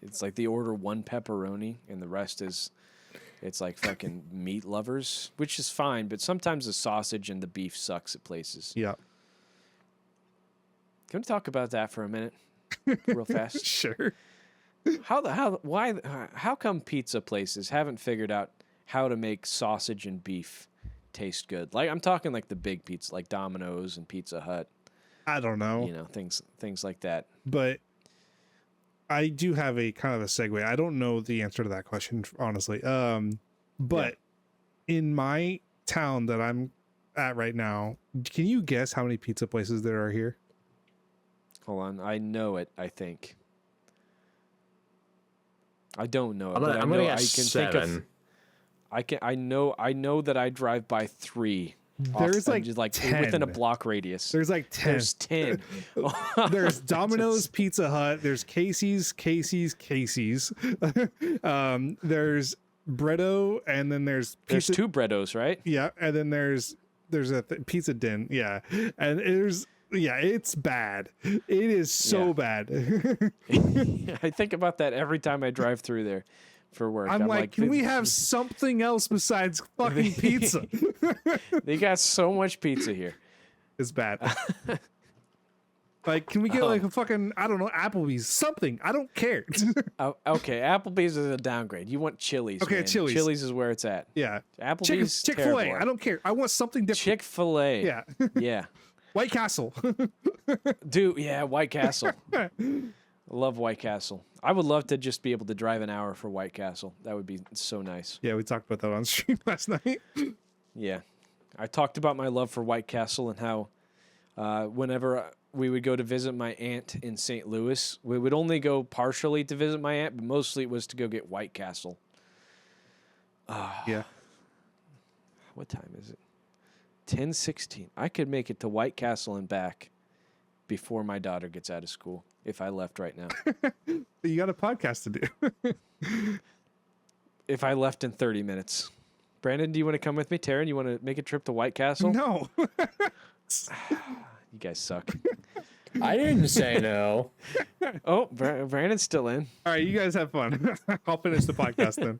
Speaker 1: It's like they order one pepperoni, and the rest it's like fucking meat lovers, which is fine, but sometimes the sausage and the beef sucks at places.
Speaker 3: Yeah.
Speaker 1: Can we talk about that for a minute? Real fast?
Speaker 3: Sure.
Speaker 1: How come pizza places haven't figured out how to make sausage and beef taste good? Like, I'm talking like the big pizza, like Domino's and Pizza Hut.
Speaker 3: I don't know.
Speaker 1: You know, things like that.
Speaker 3: But I do have a kind of a segue. I don't know the answer to that question, honestly. But in my town that I'm at right now, can you guess how many pizza places there are here?
Speaker 1: Hold on, I know it. I think I don't know it,
Speaker 2: I'm
Speaker 1: but
Speaker 2: gonna
Speaker 1: I know
Speaker 2: guess
Speaker 1: I can
Speaker 2: 7.
Speaker 1: think of. I know that I drive by 3.
Speaker 3: There's like
Speaker 1: just like
Speaker 3: 10.
Speaker 1: within a block radius.
Speaker 3: There's like 10.
Speaker 1: There's 10.
Speaker 3: There's Domino's, Pizza Hut. There's Casey's. There's Bretto, and then there's
Speaker 1: There's 2 Brettos, right?
Speaker 3: Yeah, and then there's a Pizza Den. Yeah, and it's bad. It is so bad.
Speaker 1: I think about that every time I drive through there for work.
Speaker 3: I'm like, can we have something else besides fucking pizza?
Speaker 1: They got so much pizza here.
Speaker 3: It's bad. Like, can we get like a fucking, I don't know, Applebee's? Something. I don't care.
Speaker 1: Okay, Applebee's is a downgrade. You want Chili's.
Speaker 3: Okay,
Speaker 1: man.
Speaker 3: Chili's.
Speaker 1: Chili's is where it's at.
Speaker 3: Yeah.
Speaker 1: Applebee's,
Speaker 3: Chick-fil-A.
Speaker 1: terrible.
Speaker 3: I don't care. I want something different.
Speaker 1: Chick-fil-A.
Speaker 3: Yeah.
Speaker 1: Yeah.
Speaker 3: White Castle.
Speaker 1: Dude, yeah, White Castle. I love White Castle. I would love to just be able to drive an hour for White Castle. That would be so nice.
Speaker 3: Yeah, we talked about that on stream last night.
Speaker 1: Yeah. I talked about my love for White Castle and how whenever we would go to visit my aunt in St. Louis, we would only go partially to visit my aunt, but mostly it was to go get White Castle.
Speaker 3: Yeah.
Speaker 1: What time is it? 10:16. I could make it to White Castle and back before my daughter gets out of school if I left right now.
Speaker 3: You got a podcast to do.
Speaker 1: If I left in 30 minutes. Brandon, do you want to come with me? Taryn, you want to make a trip to White Castle?
Speaker 3: No.
Speaker 1: You guys suck.
Speaker 2: I didn't say no.
Speaker 1: Oh, Brandon's still in.
Speaker 3: All right, you guys have fun. I'll finish the podcast then.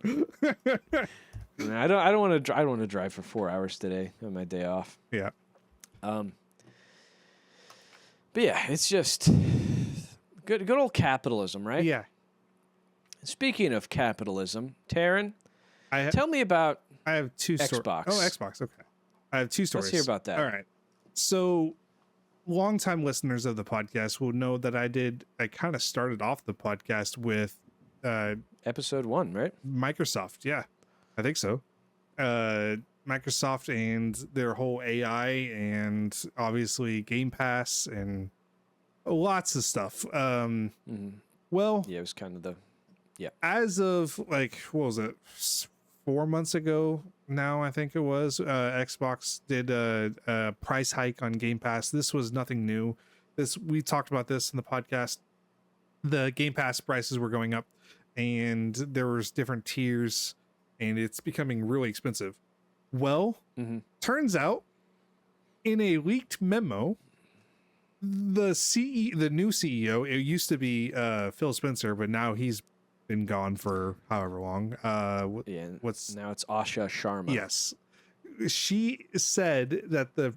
Speaker 1: No, I don't want to. I don't want to drive for 4 hours today on my day off.
Speaker 3: Yeah.
Speaker 1: But yeah, it's just good old capitalism, right?
Speaker 3: Yeah.
Speaker 1: Speaking of capitalism, Taryn,
Speaker 3: I
Speaker 1: tell me about.
Speaker 3: I have 2 stories.
Speaker 1: Xbox.
Speaker 3: Oh, Xbox. Okay. I have 2 stories.
Speaker 1: Let's hear about that.
Speaker 3: All right. So, longtime listeners of the podcast will know that I kind of started off the podcast with
Speaker 1: Episode 1, right?
Speaker 3: Microsoft. Yeah, I think so. Microsoft and their whole AI and obviously Game Pass and lots of stuff. Well,
Speaker 1: Yeah, it was kind of the.
Speaker 3: as of like, what was it? 4 months ago now, I think it was, Xbox did a price hike on Game Pass. This was nothing new. We talked about this in the podcast. The Game Pass prices were going up and there was different tiers and it's becoming really expensive. Well, turns out in a leaked memo, the new CEO, it used to be Phil Spencer, but now he's been gone for however long.
Speaker 1: Now it's Asha Sharma.
Speaker 3: Yes, she said that the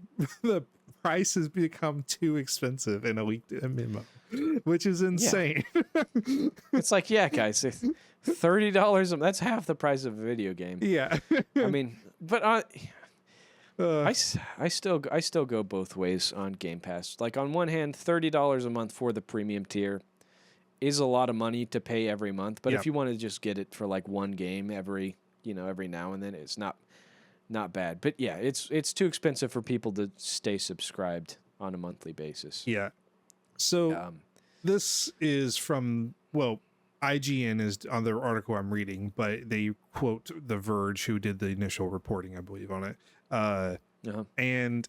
Speaker 3: price has become too expensive in a leaked memo, which is insane.
Speaker 1: It's like, yeah, guys, $30 that's half the price of a video game.
Speaker 3: Yeah.
Speaker 1: I mean, but I still go both ways on Game Pass. Like on one hand, $30 a month for the premium tier is a lot of money to pay every month. But if you want to just get it for like one game every now and then, it's not bad. But yeah, it's too expensive for people to stay subscribed on a monthly basis.
Speaker 3: Yeah. So this is from, well, IGN is on the article I'm reading, but they quote The Verge, who did the initial reporting, I believe, on it. And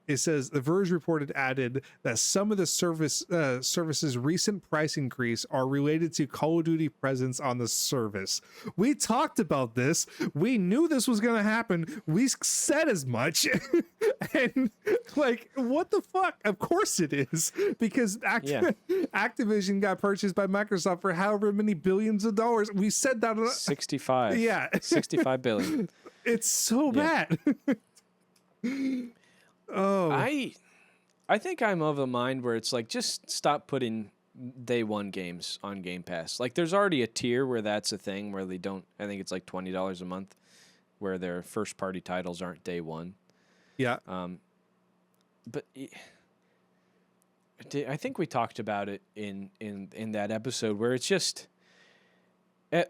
Speaker 3: it says The Verge reported added that some of the service's recent price increase are related to Call of Duty presence on the service. We talked about this. We knew this was going to happen. We said as much. And like, what the fuck? Of course it is, because Activision got purchased by Microsoft for however many billions of dollars. We said that.
Speaker 1: 65.
Speaker 3: Yeah.
Speaker 1: 65 billion.
Speaker 3: It's so bad. Oh,
Speaker 1: I think I'm of a mind where it's like, just stop putting day one games on Game Pass. Like, there's already a tier where that's a thing where they don't. I think it's like $20 a month, where their first party titles aren't day one.
Speaker 3: Yeah.
Speaker 1: But I think we talked about it in that episode where it's just.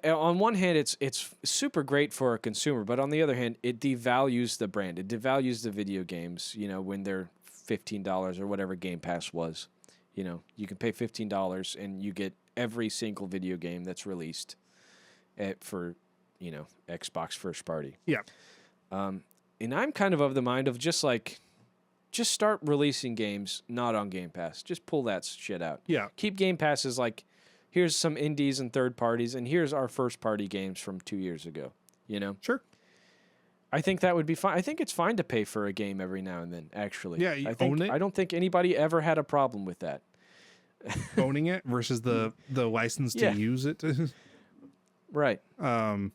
Speaker 1: On one hand, it's super great for a consumer, but on the other hand, it devalues the brand. It devalues the video games, when they're $15 or whatever Game Pass was. You can pay $15 and you get every single video game that's released for Xbox first party.
Speaker 3: Yeah.
Speaker 1: And I'm kind of the mind of just start releasing games not on Game Pass. Just pull that shit out.
Speaker 3: Yeah.
Speaker 1: Keep Game Pass as like, here's some indies and third parties, and here's our first party games from 2 years ago.
Speaker 3: Sure.
Speaker 1: I think that would be fine. I think it's fine to pay for a game every now and then, actually.
Speaker 3: Yeah, own it.
Speaker 1: I don't think anybody ever had a problem with that.
Speaker 3: Owning it versus the license to use it.
Speaker 1: Right.
Speaker 3: But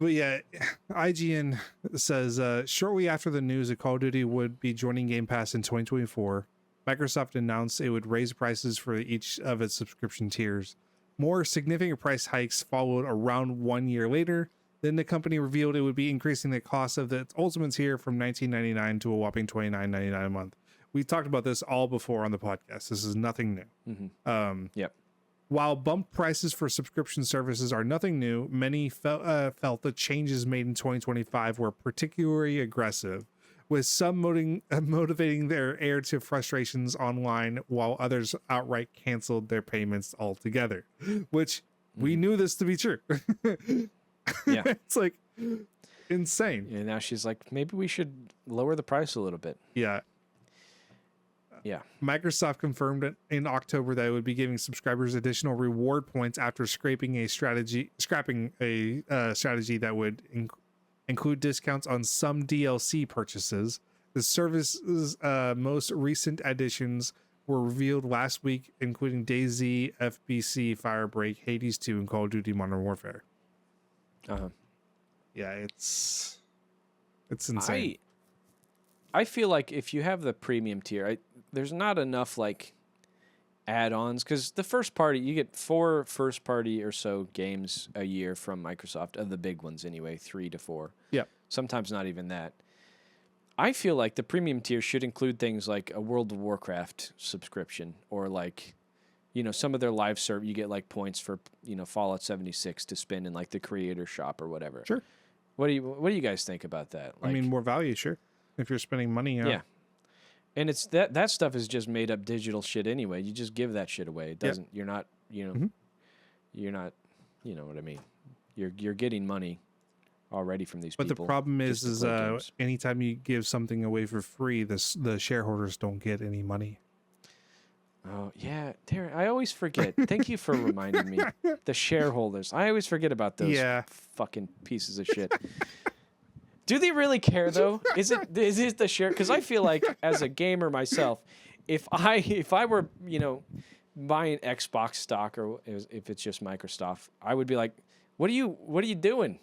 Speaker 3: yeah, IGN says shortly after the news that Call of Duty would be joining Game Pass in 2024, Microsoft announced it would raise prices for each of its subscription tiers. More significant price hikes followed around 1 year later. Then the company revealed it would be increasing the cost of the Ultimate tier from $19.99 to a whopping $29.99 a month. We talked about this all before on the podcast. This is nothing new.
Speaker 1: Mm-hmm.
Speaker 3: While bump prices for subscription services are nothing new, many felt the changes made in 2025 were particularly aggressive, with some motivating their heir to frustrations online, while others outright canceled their payments altogether, which we knew this to be true.
Speaker 1: Yeah.
Speaker 3: It's like insane.
Speaker 1: And now she's like, maybe we should lower the price a little bit.
Speaker 3: Yeah.
Speaker 1: Yeah.
Speaker 3: Microsoft confirmed in October that it would be giving subscribers additional reward points after scrapping a strategy that would include discounts on some DLC purchases. The service's most recent additions were revealed last week, including DayZ, FBC, Firebreak, Hades 2, and Call of Duty Modern Warfare. Yeah, it's insane.
Speaker 1: I feel like if you have the premium tier, there's not enough like add-ons, because the first party, you get 4 first party or so games a year from Microsoft, of the big ones anyway, 3 to 4.
Speaker 3: Yeah.
Speaker 1: Sometimes not even that. I feel like the premium tier should include things like a World of Warcraft subscription, or like, some of their live serve, you get like points for, Fallout 76 to spend in like the creator shop or whatever.
Speaker 3: Sure.
Speaker 1: What do you guys think about that?
Speaker 3: I mean, more value, sure. If you're spending money.
Speaker 1: Yeah. And it's that stuff is just made up digital shit anyway. You just give that shit away. It doesn't. You're not. You're not. You know what I mean. You're getting money already from these
Speaker 3: people. But the problem is anytime you give something away for free, the shareholders don't get any money.
Speaker 1: Oh yeah, Darren, I always forget. Thank you for reminding me. The shareholders. I always forget about those fucking pieces of shit. Do they really care though? Is it the share? Because I feel like as a gamer myself, if I were buying Xbox stock, or if it's just Microsoft, I would be like, what are you doing,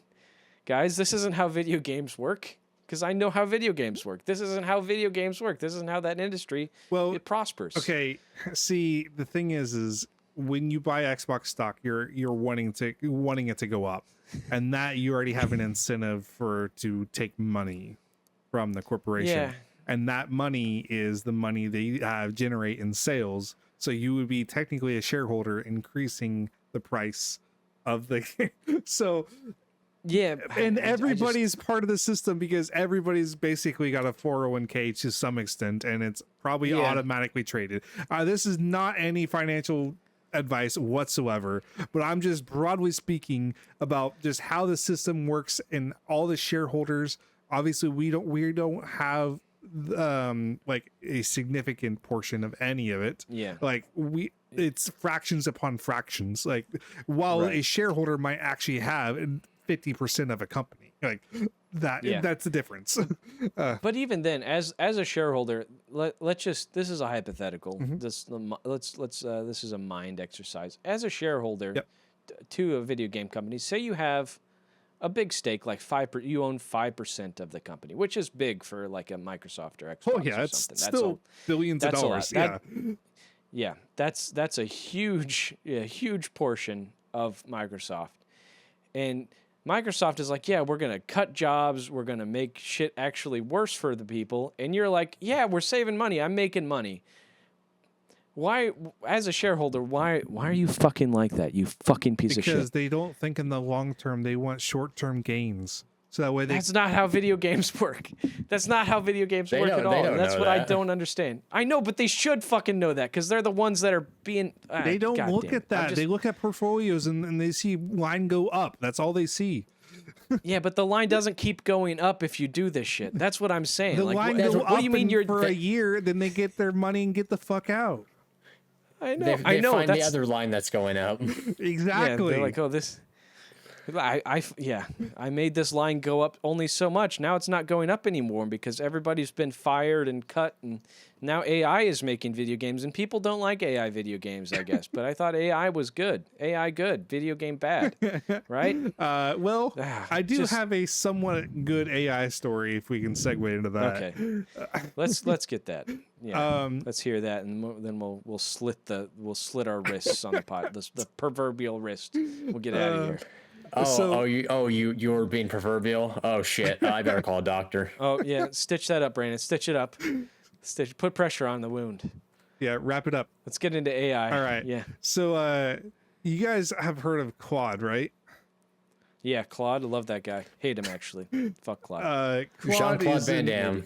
Speaker 1: guys? This isn't how video games work. Because I know how video games work. This isn't how video games work. This isn't how that industry it prospers.
Speaker 3: Okay, see, the thing is when you buy Xbox stock, you're wanting it to go up, and that you already have an incentive to take money from the corporation.
Speaker 1: Yeah.
Speaker 3: And that money is the money they generate in sales. So you would be technically a shareholder, increasing the price of the so
Speaker 1: Yeah,
Speaker 3: and everybody's part of the system because everybody's basically got a 401k to some extent, and it's probably automatically traded. This is not any financial advice whatsoever, but I'm just broadly speaking about just how the system works and all the shareholders. Obviously, we don't have like a significant portion of any of it. Like it's fractions upon fractions. Like while a shareholder might actually have 50% of a company, like that, that's the difference.
Speaker 1: But even then, as a shareholder, let's just, this is a hypothetical. This is a mind exercise. As a shareholder to a video game company, say you have a big stake, like you own 5% of the company, which is big for like a Microsoft or Xbox.
Speaker 3: Oh yeah,
Speaker 1: or
Speaker 3: it's
Speaker 1: something.
Speaker 3: still billions of dollars.
Speaker 1: That's a huge portion of Microsoft, and Microsoft is like, yeah, we're gonna cut jobs, we're gonna make shit actually worse for the people, and you're like, yeah, we're saving money, I'm making money. Why, as a shareholder, why are you fucking like that, you fucking piece of shit?
Speaker 3: Because they don't think in the long term. They want short-term gains. So that way
Speaker 1: That's not how video games work. That's not how video games work at all. And that's what I don't understand. I know, but they should fucking know that because they're the ones that are being...
Speaker 3: they don't look at that. They look at portfolios and they see line go up. That's all they see.
Speaker 1: Yeah, but the line doesn't keep going up if you do this shit. That's what I'm saying.
Speaker 3: The
Speaker 1: like,
Speaker 3: line
Speaker 1: what,
Speaker 3: go
Speaker 1: what
Speaker 3: up
Speaker 1: do you mean you're
Speaker 3: for a year, then they get their money and get the fuck out.
Speaker 1: I know.
Speaker 2: They find
Speaker 1: that's
Speaker 2: the other line that's going up.
Speaker 3: Exactly.
Speaker 1: Yeah, they're like, oh, this... I made this line go up only so much. Now it's not going up anymore because everybody's been fired and cut, and now AI is making video games, and people don't like AI video games, I guess. But I thought AI was good. AI good, video game bad, right?
Speaker 3: Well, I do have a somewhat good AI story if we can segue into that.
Speaker 1: Okay, let's get that. Yeah, let's hear that, and then we'll slit our wrists on the pot, the proverbial wrist. We'll get out of here.
Speaker 2: You were being proverbial. Oh shit! I better call a doctor.
Speaker 1: Oh yeah, stitch that up, Brandon. Stitch it up. Put pressure on the wound.
Speaker 3: Yeah, wrap it up.
Speaker 1: Let's get into AI.
Speaker 3: All right.
Speaker 1: Yeah.
Speaker 3: So, you guys have heard of Claude, right?
Speaker 1: Yeah, Claude. I love that guy. Hate him actually. Fuck Claude.
Speaker 2: Jean-Claude Van Damme.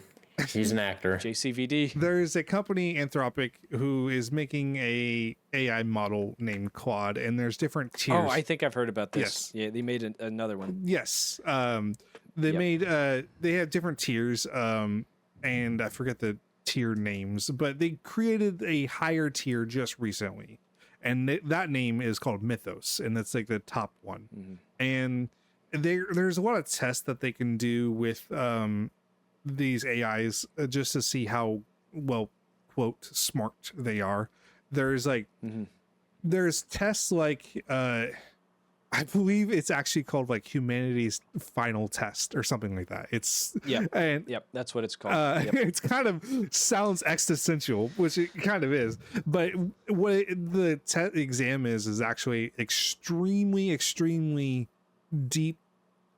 Speaker 2: He's an actor.
Speaker 1: JCVD.
Speaker 3: There's a company, Anthropic, who is making a AI model named Claude, and there's different tiers.
Speaker 1: Oh, I think I've heard about this.
Speaker 3: Yes.
Speaker 1: Yeah, they made another one.
Speaker 3: Yes. They have different tiers, and I forget the tier names, but they created a higher tier just recently, and that name is called Mythos, and that's like the top one. Mm-hmm. And there's a lot of tests that they can do with these AIs just to see how well, quote, smart they are. There's like there's tests like I believe it's actually called like humanity's final test or something like that. It's
Speaker 1: that's what it's called.
Speaker 3: It's kind of sounds existential, which it kind of is, but what the exam is actually extremely deep.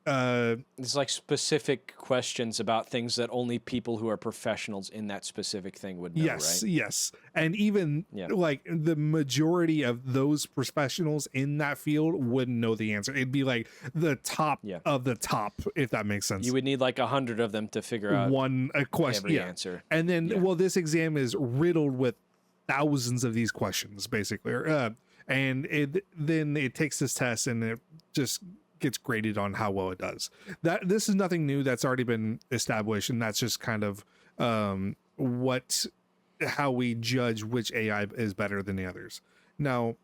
Speaker 1: It's like specific questions about things that only people who are professionals in that specific thing would know, right?
Speaker 3: Yes. And even like the majority of those professionals in that field wouldn't know the answer. It'd be like the top of the top, if that makes sense.
Speaker 1: You would need like 100 of them to figure out
Speaker 3: a question,
Speaker 1: every answer.
Speaker 3: And then, this exam is riddled with thousands of these questions, basically. And then it takes this test and it just gets graded on how well it does. This is nothing new. That's already been established, and that's just kind of how we judge which AI is better than the others. Now,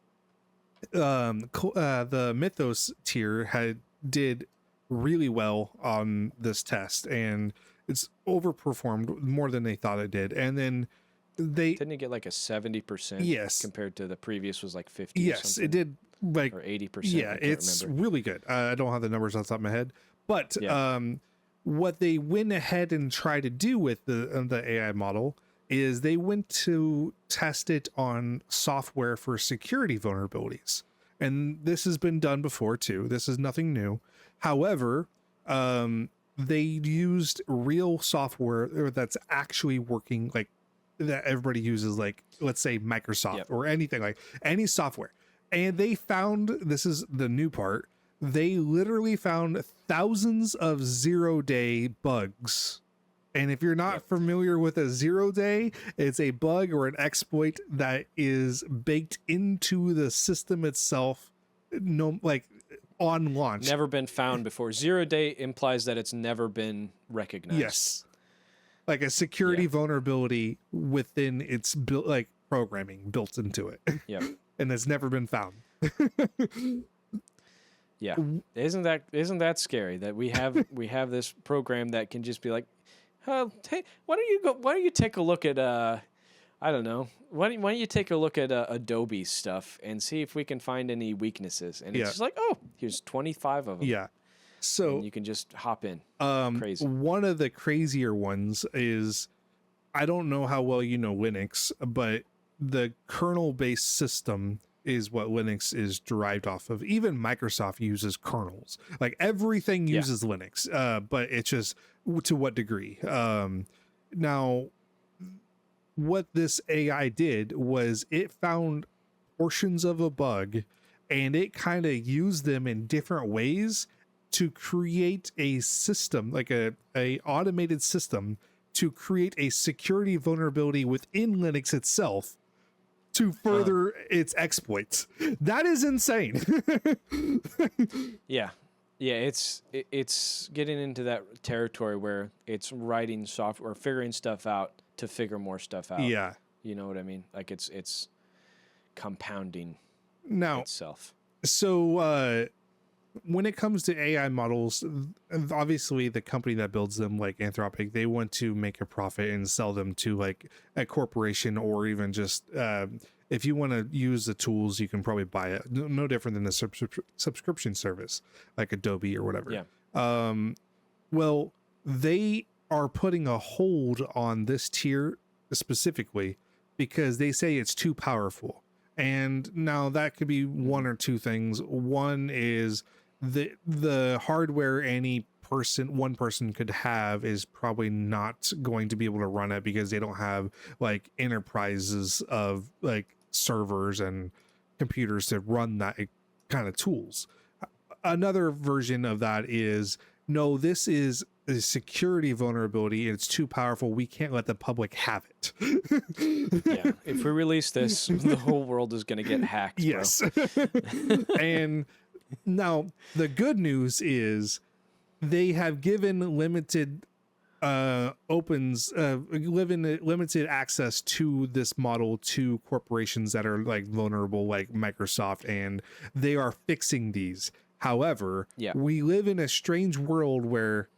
Speaker 3: the Mythos tier did really well on this test, and it's overperformed more than they thought it did. And then didn't
Speaker 1: it get like a 70%?
Speaker 3: Yes,
Speaker 1: compared to the previous was like 50.
Speaker 3: Yes,
Speaker 1: or something?
Speaker 3: It did. Like
Speaker 1: or 80%.
Speaker 3: Yeah, it's really good. I don't have the numbers on the top of my head, but what they went ahead and tried to do with the AI model is they went to test it on software for security vulnerabilities. And this has been done before too. This is nothing new. However, they used real software that's actually working, like that everybody uses, like let's say Microsoft or anything, like any software. And they found, this is the new part, they literally found thousands of 0-day bugs. And if you're not familiar with a 0-day, it's a bug or an exploit that is baked into the system itself, like on launch.
Speaker 1: Never been found before. 0-day implies that it's never been recognized.
Speaker 3: Yes. Like a security vulnerability within its like programming built into it.
Speaker 1: Yeah.
Speaker 3: And it's never been found.
Speaker 1: Yeah. Isn't that scary that we have this program that can just be like, hey, why don't you take a look at I don't know. Why don't you take a look at Adobe stuff and see if we can find any weaknesses? And it's just like, oh, here's 25 of them.
Speaker 3: Yeah. So
Speaker 1: and you can just hop in. Crazy.
Speaker 3: One of the crazier ones is, I don't know how well you know Linux, but the kernel-based system is what Linux is derived off of. Even Microsoft uses kernels. Like everything uses Linux, but it's just to what degree. Now, what this AI did was it found portions of a bug and it kind of used them in different ways to create a system, like a automated system to create a security vulnerability within Linux itself to further its exploits. That is insane.
Speaker 1: Yeah. Yeah, it's getting into that territory where it's writing software or figuring stuff out to figure more stuff out.
Speaker 3: Yeah.
Speaker 1: You know what I mean? Like it's compounding
Speaker 3: Now,
Speaker 1: itself.
Speaker 3: So when it comes to AI models, obviously the company that builds them, like Anthropic, they want to make a profit and sell them to like a corporation, or even just if you want to use the tools, you can probably buy it. No different than a subscription service like Adobe or whatever.
Speaker 1: Yeah.
Speaker 3: Well, they are putting a hold on this tier specifically because they say it's too powerful. And now that could be one or two things. One is the hardware one person could have is probably not going to be able to run it because they don't have like enterprises of like servers and computers to run that kind of tools. Another version of that is, no, this is a security vulnerability and it's too powerful. We can't let the public have it.
Speaker 1: Yeah. If we release this, the whole world is going to get hacked.
Speaker 3: Yes. And now the good news is they have given limited limited access to this model to corporations that are like vulnerable, like Microsoft, and they are fixing these. However, we live in a strange world where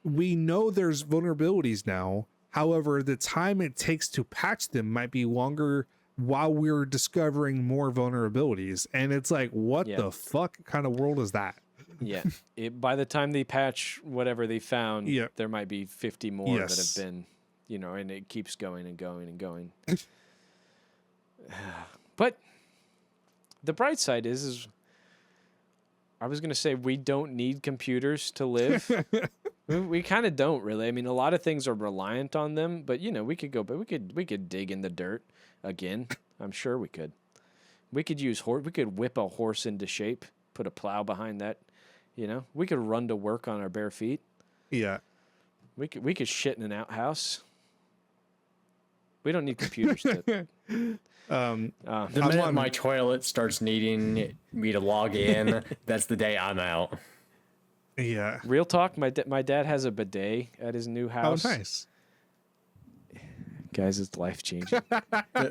Speaker 3: we know there's vulnerabilities now. However, the time it takes to patch them might be longer while we're discovering more vulnerabilities. And it's like, what the fuck kind of world is that?
Speaker 1: Yeah. By the time they patch whatever they found, there might be 50 more that have been, and it keeps going and going and going. But the bright side is I was going to say we don't need computers to live. We kind of don't really. I mean, a lot of things are reliant on them, but we could go, but we could dig in the dirt again. I'm sure we could. We could use we could whip a horse into shape, put a plow behind that. We could run to work on our bare feet.
Speaker 3: Yeah.
Speaker 1: We could shit in an outhouse. We don't need computers to.
Speaker 2: The minute my toilet starts needing me to log in, that's the day I'm out.
Speaker 3: Yeah.
Speaker 1: Real talk, my dad has a bidet at his new house.
Speaker 3: Oh, nice.
Speaker 1: Guys, it's life-changing.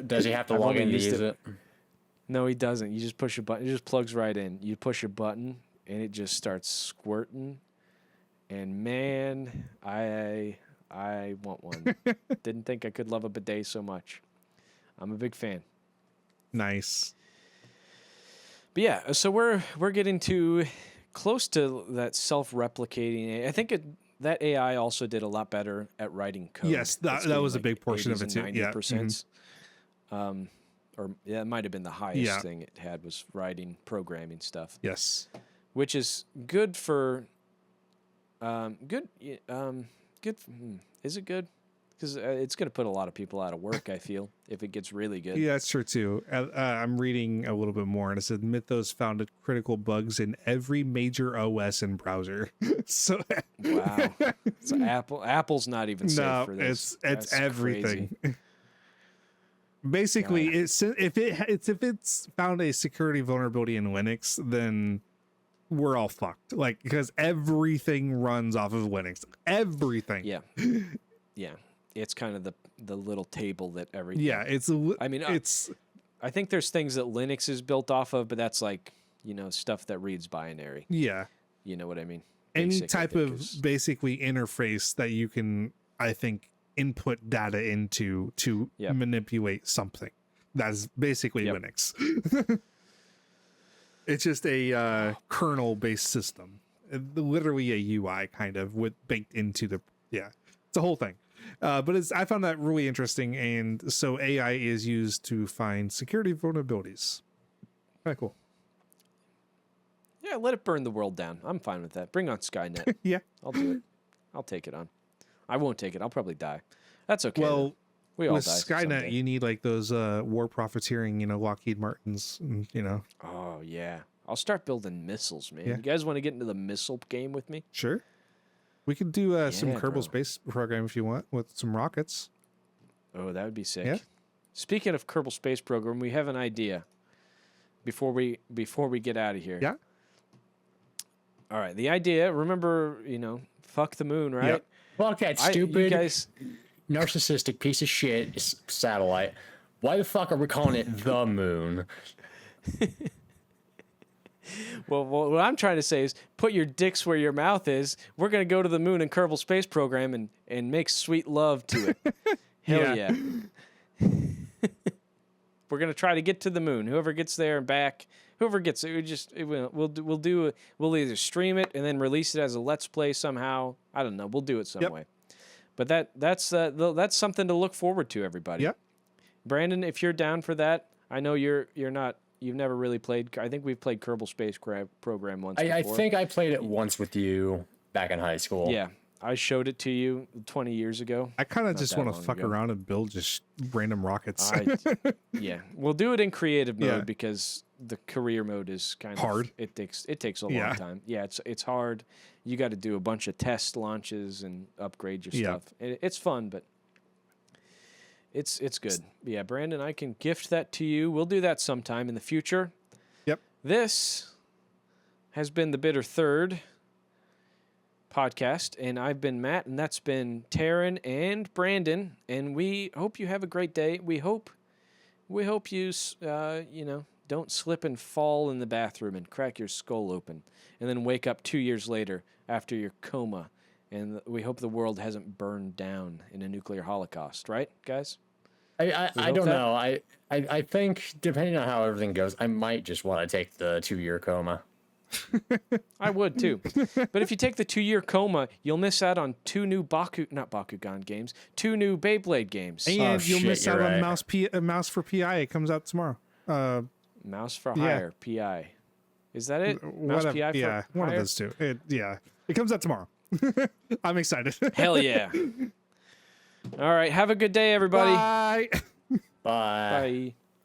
Speaker 2: Does he have to log in to use it?
Speaker 1: No, he doesn't. You just push a button. It just plugs right in. You push a button, and it just starts squirting. And, man, I want one. Didn't think I could love a bidet so much. I'm a big fan.
Speaker 3: Nice.
Speaker 1: But, yeah, so we're getting to close to that self-replicating. I think that AI also did a lot better at writing code.
Speaker 3: Yes, that
Speaker 1: It's
Speaker 3: was a
Speaker 1: getting,
Speaker 3: big portion of it too. Yeah.
Speaker 1: 90%. Or yeah, it might have been the highest
Speaker 3: Yeah.
Speaker 1: thing it had was writing, programming stuff,
Speaker 3: Yes.
Speaker 1: which is good for, good. Is it good? Because it's going to put a lot of people out of work, I feel, if it gets really good.
Speaker 3: Yeah, that's true too. I'm reading a little bit more, and it said Mythos found critical bugs in every major OS and browser. So
Speaker 1: Wow. So Apple's not even safe for this.
Speaker 3: it's
Speaker 1: That's
Speaker 3: everything.
Speaker 1: crazy.
Speaker 3: Basically,
Speaker 1: God.
Speaker 3: if it's found a security vulnerability in Linux, then we're all fucked. Like, because everything runs off of Linux. Everything.
Speaker 1: Yeah. Yeah. It's kind of the little table that everything.
Speaker 3: Yeah,
Speaker 1: I mean,
Speaker 3: it's
Speaker 1: I think there's things that Linux is built off of, but that's like, stuff that reads binary.
Speaker 3: yeah.
Speaker 1: You know what I mean?
Speaker 3: Any
Speaker 1: Basic, I
Speaker 3: type
Speaker 1: think,
Speaker 3: of
Speaker 1: is-
Speaker 3: basically interface that you can, I think, input data into to
Speaker 1: Yep.
Speaker 3: manipulate something. That's basically
Speaker 1: Yep.
Speaker 3: Linux. It's just a kernel-based system, literally a UI kind of with baked into the it's a whole thing. But I found that really interesting, and so AI is used to find security vulnerabilities. Kind of cool.
Speaker 1: Yeah, let it burn the world down. I'm fine with that. Bring on Skynet.
Speaker 3: Yeah.
Speaker 1: I'll do it. I'll take it on. I won't take it. I'll probably die. That's okay.
Speaker 3: Well,
Speaker 1: though. We all
Speaker 3: with
Speaker 1: die
Speaker 3: Skynet,
Speaker 1: someday.
Speaker 3: you need like those war profiteering, Lockheed Martins,
Speaker 1: Oh yeah. I'll start building missiles, man.
Speaker 3: Yeah.
Speaker 1: You guys want to get into the missile game with me?
Speaker 3: Sure. We could do some
Speaker 1: Yeah,
Speaker 3: Kerbal
Speaker 1: bro.
Speaker 3: Space Program if you want with some rockets.
Speaker 1: Oh, that would be sick.
Speaker 3: Yeah.
Speaker 1: Speaking of Kerbal Space Program, we have an idea. Before we get out of here.
Speaker 3: Yeah.
Speaker 1: All right. The idea. Remember, fuck the moon, right?
Speaker 3: Yep.
Speaker 2: Fuck that
Speaker 1: You
Speaker 2: stupid,
Speaker 1: guys.
Speaker 2: narcissistic piece of shit satellite. Why the fuck are we calling it the moon?
Speaker 1: Well, what I'm trying to say is put your dicks where your mouth is. We're going to go to the moon in Kerbal Space Program and make sweet love to it. Hell
Speaker 3: Yeah.
Speaker 1: yeah. We're going to try to get to the moon. Whoever gets there and back, whoever gets it, we'll either stream it and then release it as a let's play somehow. I don't know. We'll do it some
Speaker 3: Yep.
Speaker 1: way. But that's something to look forward to, everybody.
Speaker 3: Yep.
Speaker 1: Brandon, if you're down for that, I know you're not. You've never really played. I think we've played Kerbal Space Program once
Speaker 2: I
Speaker 1: before.
Speaker 2: think I played it once with you back in high school.
Speaker 1: Yeah, I showed it to you 20 years ago.
Speaker 3: I kind of
Speaker 1: Not
Speaker 3: just
Speaker 1: that
Speaker 3: want to
Speaker 1: long
Speaker 3: fuck
Speaker 1: ago.
Speaker 3: around and build just random rockets.
Speaker 1: Yeah, we'll do it in creative mode
Speaker 3: Yeah.
Speaker 1: because the career mode is kind
Speaker 3: Hard.
Speaker 1: of it takes a
Speaker 3: Yeah.
Speaker 1: long time. Yeah, it's hard. You got to do a bunch of test launches and upgrade your
Speaker 3: Yeah.
Speaker 1: stuff. It's fun, but it's good. Yeah, Brandon, I can gift that to you. We'll do that sometime in the future.
Speaker 3: Yep.
Speaker 1: This has been the Bitter Third podcast, and I've been Matt, and that's been Taryn and Brandon, and we hope you have a great day. We hope you don't slip and fall in the bathroom and crack your skull open, and then wake up 2 years later after your coma, and we hope the world hasn't burned down in a nuclear holocaust, right, guys?
Speaker 2: I
Speaker 1: hope
Speaker 2: don't
Speaker 1: that-
Speaker 2: know. I think depending on how everything goes, I might just want to take the 2-year coma.
Speaker 1: I would too. But if you take the 2-year coma, you'll miss out on 2 new Bakugan games, 2 new Beyblade games.
Speaker 3: And
Speaker 2: Oh,
Speaker 3: you'll
Speaker 2: shit,
Speaker 3: miss out
Speaker 2: you're
Speaker 3: on
Speaker 2: right.
Speaker 3: Mouse for PI. It comes out tomorrow.
Speaker 1: Mouse for
Speaker 3: Yeah.
Speaker 1: Hire, PI. Is that it? Mouse
Speaker 3: Whatever.
Speaker 1: PI for
Speaker 3: Yeah, one of
Speaker 1: Hire?
Speaker 3: those two. It comes out tomorrow. I'm excited.
Speaker 1: Hell yeah. All right. Have a good day, everybody.
Speaker 3: Bye.
Speaker 2: Bye.
Speaker 1: Bye.